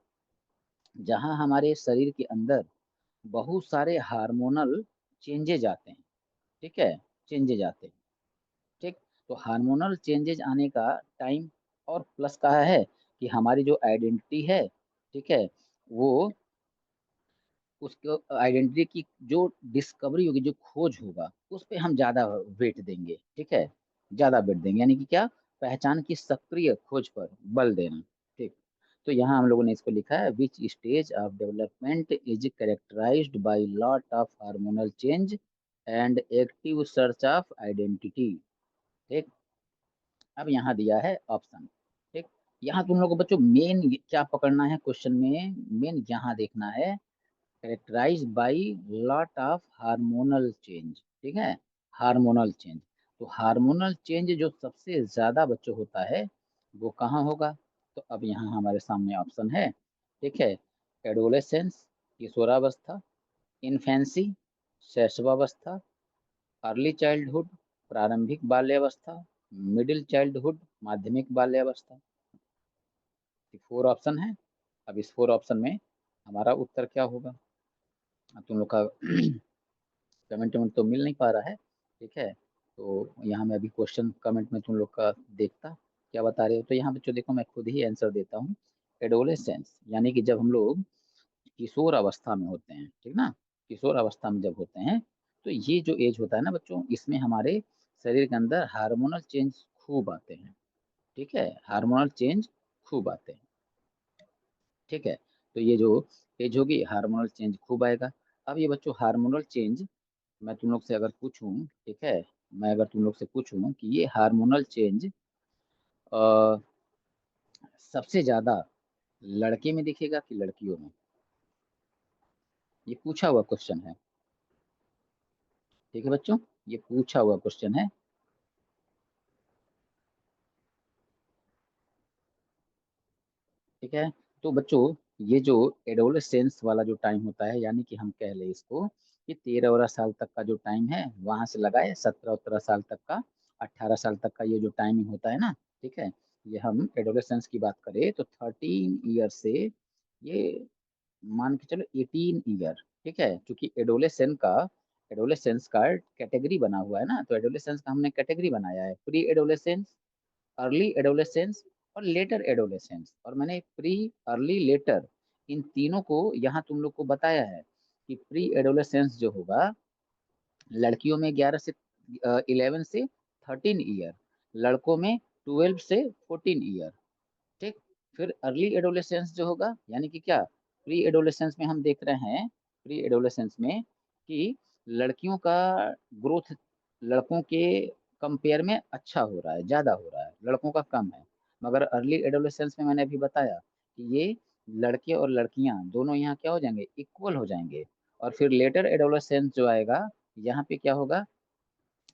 जहां हमारे शरीर के अंदर बहुत सारे हार्मोनल चेंजेज आते हैं, ठीक है, चेंजेज आते हैं। ठीक। तो हार्मोनल चेंजेज आने का टाइम, और प्लस कहा है कि हमारी जो आइडेंटिटी है, ठीक है, वो उसको आइडेंटिटी की जो डिस्कवरी होगी, जो खोज होगा, उस पे हम ज्यादा वेट देंगे, ठीक है, ज्यादा वेट देंगे, यानी कि क्या, पहचान की सक्रिय खोज पर बल देना। ठीक। तो यहाँ हम लोगों ने इसको लिखा है, which stage of development is characterized by lot of hormonal change and active search of identity. ठीक। अब यहाँ दिया है ऑप्शन। ठीक। यहाँ तुम लोगों को बच्चों मेन क्या पकड़ना है क्वेश्चन में, मेन यहाँ देखना है, characterize by lot of hormonal change, ठीक है, हार्मोनल चेंज। तो हार्मोनल चेंज जो सबसे ज्यादा बच्चों होता है वो कहाँ होगा, तो अब यहाँ हमारे सामने ऑप्शन है, ठीक है, एडोलेसेंस किशोरावस्था, इन्फेंसी शैशवावस्था, अर्ली चाइल्डहुड प्रारंभिक बाल्यावस्था, मिडिल चाइल्डहुड माध्यमिक बाल्यावस्था। 4 ऑप्शन है। अब इस 4 ऑप्शन में हमारा उत्तर क्या होगा, अब तुम लोग का कमेंट वमेंट तो मिल नहीं पा रहा है, ठीक है। तो यहाँ मैं अभी क्वेश्चन कमेंट में तुम लोग का देखता क्या बता रहे हो। तो यहाँ बच्चों देखो मैं खुद ही आंसर देता हूँ। एडोलेसेंस यानी कि जब हम लोग किशोर अवस्था में होते हैं, ठीक ना, किशोर अवस्था में जब होते हैं, तो ये जो एज होता है ना बच्चों, इसमें हमारे शरीर के अंदर हार्मोनल चेंज खूब आते हैं, ठीक है, हार्मोनल चेंज खूब आते हैं। ठीक है। तो ये जो एज होगी हार्मोनल चेंज खूब आएगा। अब ये बच्चों हार्मोनल चेंज, मैं तुम लोग से अगर पूछूं, ठीक है, मैं अगर तुम लोग से पूछूं कि ये हार्मोनल चेंज सबसे ज्यादा लड़के में दिखेगा कि लड़कियों में, ये पूछा हुआ क्वेश्चन है, ठीक है बच्चों, ये पूछा हुआ क्वेश्चन है। ठीक है। तो बच्चों ये जो एडोलेसेंस वाला जो टाइम होता है, यानी कि हम कह ले इसको कि 13-14 साल तक का जो टाइम है, वहां से लगाए 17-18 साल तक का, 18 साल तक का ये जो टाइमिंग होता है ना, ठीक है, ये हम एडोलेसेंस की बात करें तो 13 ईयर से ये मान के चलो 18 ईयर, ठीक है, क्योंकि एडोलेसेंस का कैटेगरी बना हुआ है ना, तो एडोलेसेंस का हमने कैटेगरी बनाया है, प्री एडोलेसेंस, अर्ली एडोलेसेंस और लेटर एडोलेसेंस। और मैंने प्री, अर्ली, लेटर, इन तीनों को यहाँ तुम लोग को बताया है कि प्री एडोलेसेंस जो होगा लड़कियों में 11 से 13 ईयर, लड़कों में 12 से 14 ईयर। ठीक। फिर अर्ली एडोलेसेंस जो होगा, यानी कि क्या, प्री एडोलेसेंस में हम देख रहे हैं, प्री एडोलेसेंस में कि लड़कियों का ग्रोथ लड़कों के कंपेयर में अच्छा हो रहा है, ज्यादा हो रहा है, लड़कों का कम है। मगर अर्ली एडोलेसेंस में मैंने अभी बताया कि ये लड़के और लड़कियां दोनों यहाँ क्या हो जाएंगे, इक्वल हो जाएंगे। और फिर लेटर एडोलेसेंस जो आएगा, यहाँ पे क्या होगा,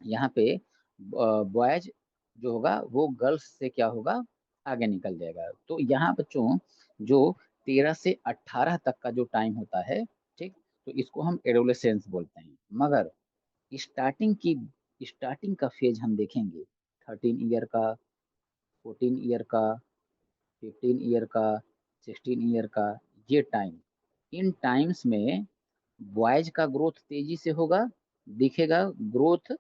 यहाँ पे बॉयज जो होगा वो गर्ल्स से क्या होगा, आगे निकल जाएगा। तो यहाँ बच्चों जो 13 से 18 तक का जो टाइम होता है, ठीक, तो इसको हम एडोलेसेंस बोलते हैं। मगर स्टार्टिंग की स्टार्टिंग का फेज हम देखेंगे, 13 ईयर का, 14 ईयर का, 15 ईयर का, 16 ईयर का, ये टाइम, इन टाइम्स में बॉयज का ग्रोथ तेजी से होगा, दिखेगा ग्रोथ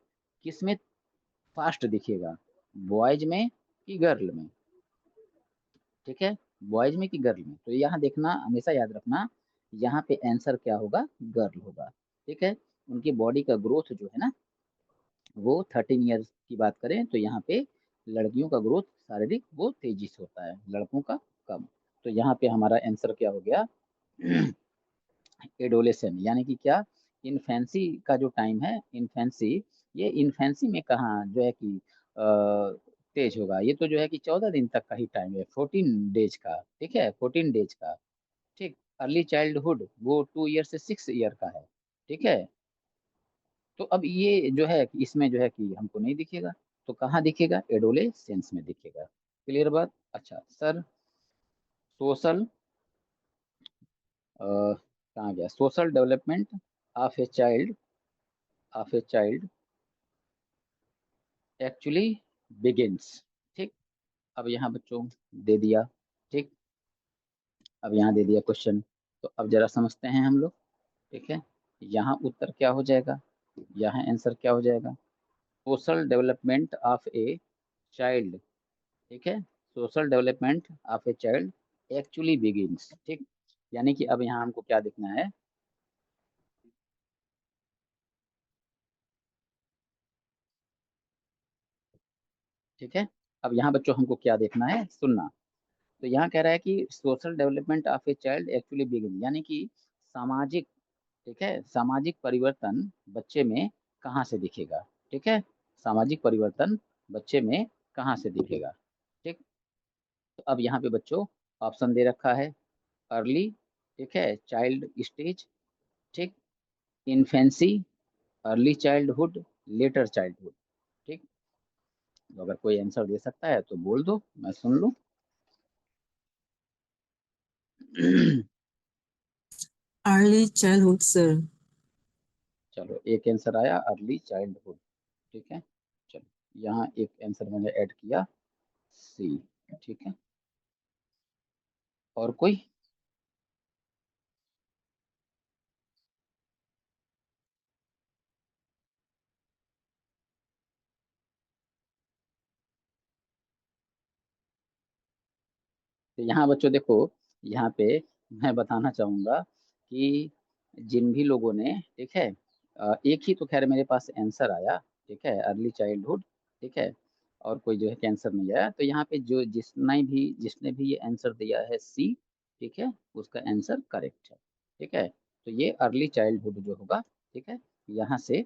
किस में फास्ट दिखेगा, बॉयज में कि गर्ल में, ठीक है, बॉयज में कि गर्ल में। तो यहाँ देखना, हमेशा याद रखना, यहाँ पे आंसर क्या होगा, गर्ल होगा। ठीक है, उनकी बॉडी का ग्रोथ जो है ना, वो 13 ईयर्स की बात करें तो यहाँ पे लड़कियों का ग्रोथ शारीरिक वो तेजी से होता है, लड़कों का कम। तो यहाँ पे हमारा आंसर क्या हो गया, एडोलेशन, यानी कि क्या, इन्फेंसी का जो टाइम है, इन्फेंसी, ये इन्फेंसी में कहाँ जो है कि तेज होगा, ये तो जो है कि 14 दिन तक का ही टाइम है, 14 डेज का, ठीक है, 14 डेज का। ठीक, अर्ली चाइल्डहुड वो 2 ईयर से 6 ईयर का है, ठीक है। तो अब ये जो है कि इसमें जो है कि हमको नहीं दिखेगा, तो कहाँ दिखेगा, एडोलेसेंस में दिखेगा। क्लियर बात। अच्छा सर, सोशल कहाँ गया, social development of a child, of a child actually begins. ठीक, अब यहाँ बच्चों दे दिया, ठीक, अब यहाँ दे दिया क्वेश्चन, तो अब जरा समझते हैं हम लोग। ठीक है, यहाँ उत्तर क्या हो जाएगा, यहाँ आंसर क्या हो जाएगा, social development of a child, ठीक है, social development of a child actually begins. ठीक, यानी कि अब यहाँ हमको क्या देखना है, ठीक है, अब यहाँ बच्चों हमको क्या देखना है, सुनना। तो यहाँ कह रहा है कि social development of a child actually begin, यानी कि सामाजिक, ठीक है, सामाजिक परिवर्तन बच्चे में कहाँ से दिखेगा, ठीक है, सामाजिक परिवर्तन बच्चे में कहाँ से दिखेगा। ठीक, तो अब यहाँ पे बच्चों ऑप्शन दे रखा है, अर्ली, ठीक है, चाइल्ड स्टेज, ठीक, infancy, early childhood, letter childhood. ठीक, तो अगर कोई आंसर दे सकता है तो बोल दो, मैं सुन लूँ। Early childhood, sir. चलो एक आंसर आया, अर्ली चाइल्डहुड, ठीक है। चलो यहाँ एक आंसर मैंने ऐड किया, सी, ठीक है। और कोई, तो यहाँ बच्चों देखो, यहाँ पे मैं बताना चाहूंगा कि जिन भी लोगों ने, ठीक है, एक ही तो खैर मेरे पास आंसर आया, ठीक है, अर्ली चाइल्डहुड, ठीक है, और कोई जो है कैंसर नहीं आया। तो यहाँ पे जो जिसने भी ये आंसर दिया है सी, ठीक है, उसका आंसर करेक्ट है। ठीक है, तो ये अर्ली चाइल्डहुड जो होगा, ठीक है, यहाँ से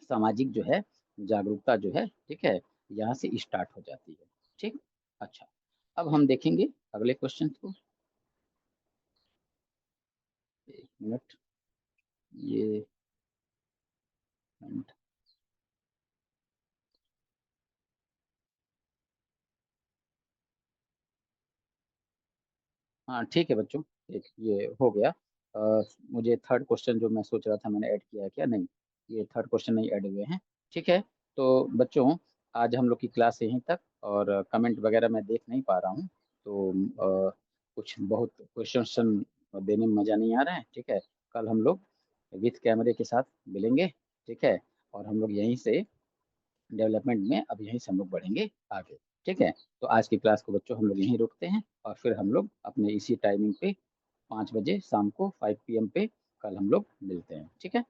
सामाजिक जो है जागरूकता जो है, ठीक है, यहाँ से स्टार्ट हो जाती है। ठीक, अच्छा, अब हम देखेंगे अगले क्वेश्चन को। एक मिनट, ये मिनट। हाँ ठीक है बच्चों, ठीक, ये हो गया। मुझे थर्ड क्वेश्चन जो मैं सोच रहा था मैंने ऐड किया है क्या, नहीं, ये थर्ड क्वेश्चन नहीं ऐड हुए हैं। ठीक है, तो बच्चों आज हम लोग की क्लास यहीं तक, और कमेंट वगैरह मैं देख नहीं पा रहा हूँ, तो कुछ बहुत क्वेश्चन देने में मज़ा नहीं आ रहा है। ठीक है, कल हम लोग विथ कैमरे के साथ मिलेंगे, ठीक है, और हम लोग यहीं से डेवलपमेंट में अब यहीं से हम लोग बढ़ेंगे आगे। ठीक है, तो आज की क्लास को बच्चों हम लोग यहीं रोकते हैं, और फिर हम लोग अपने इसी टाइमिंग पे 5 बजे शाम को 5 PM पे कल हम लोग मिलते हैं। ठीक है।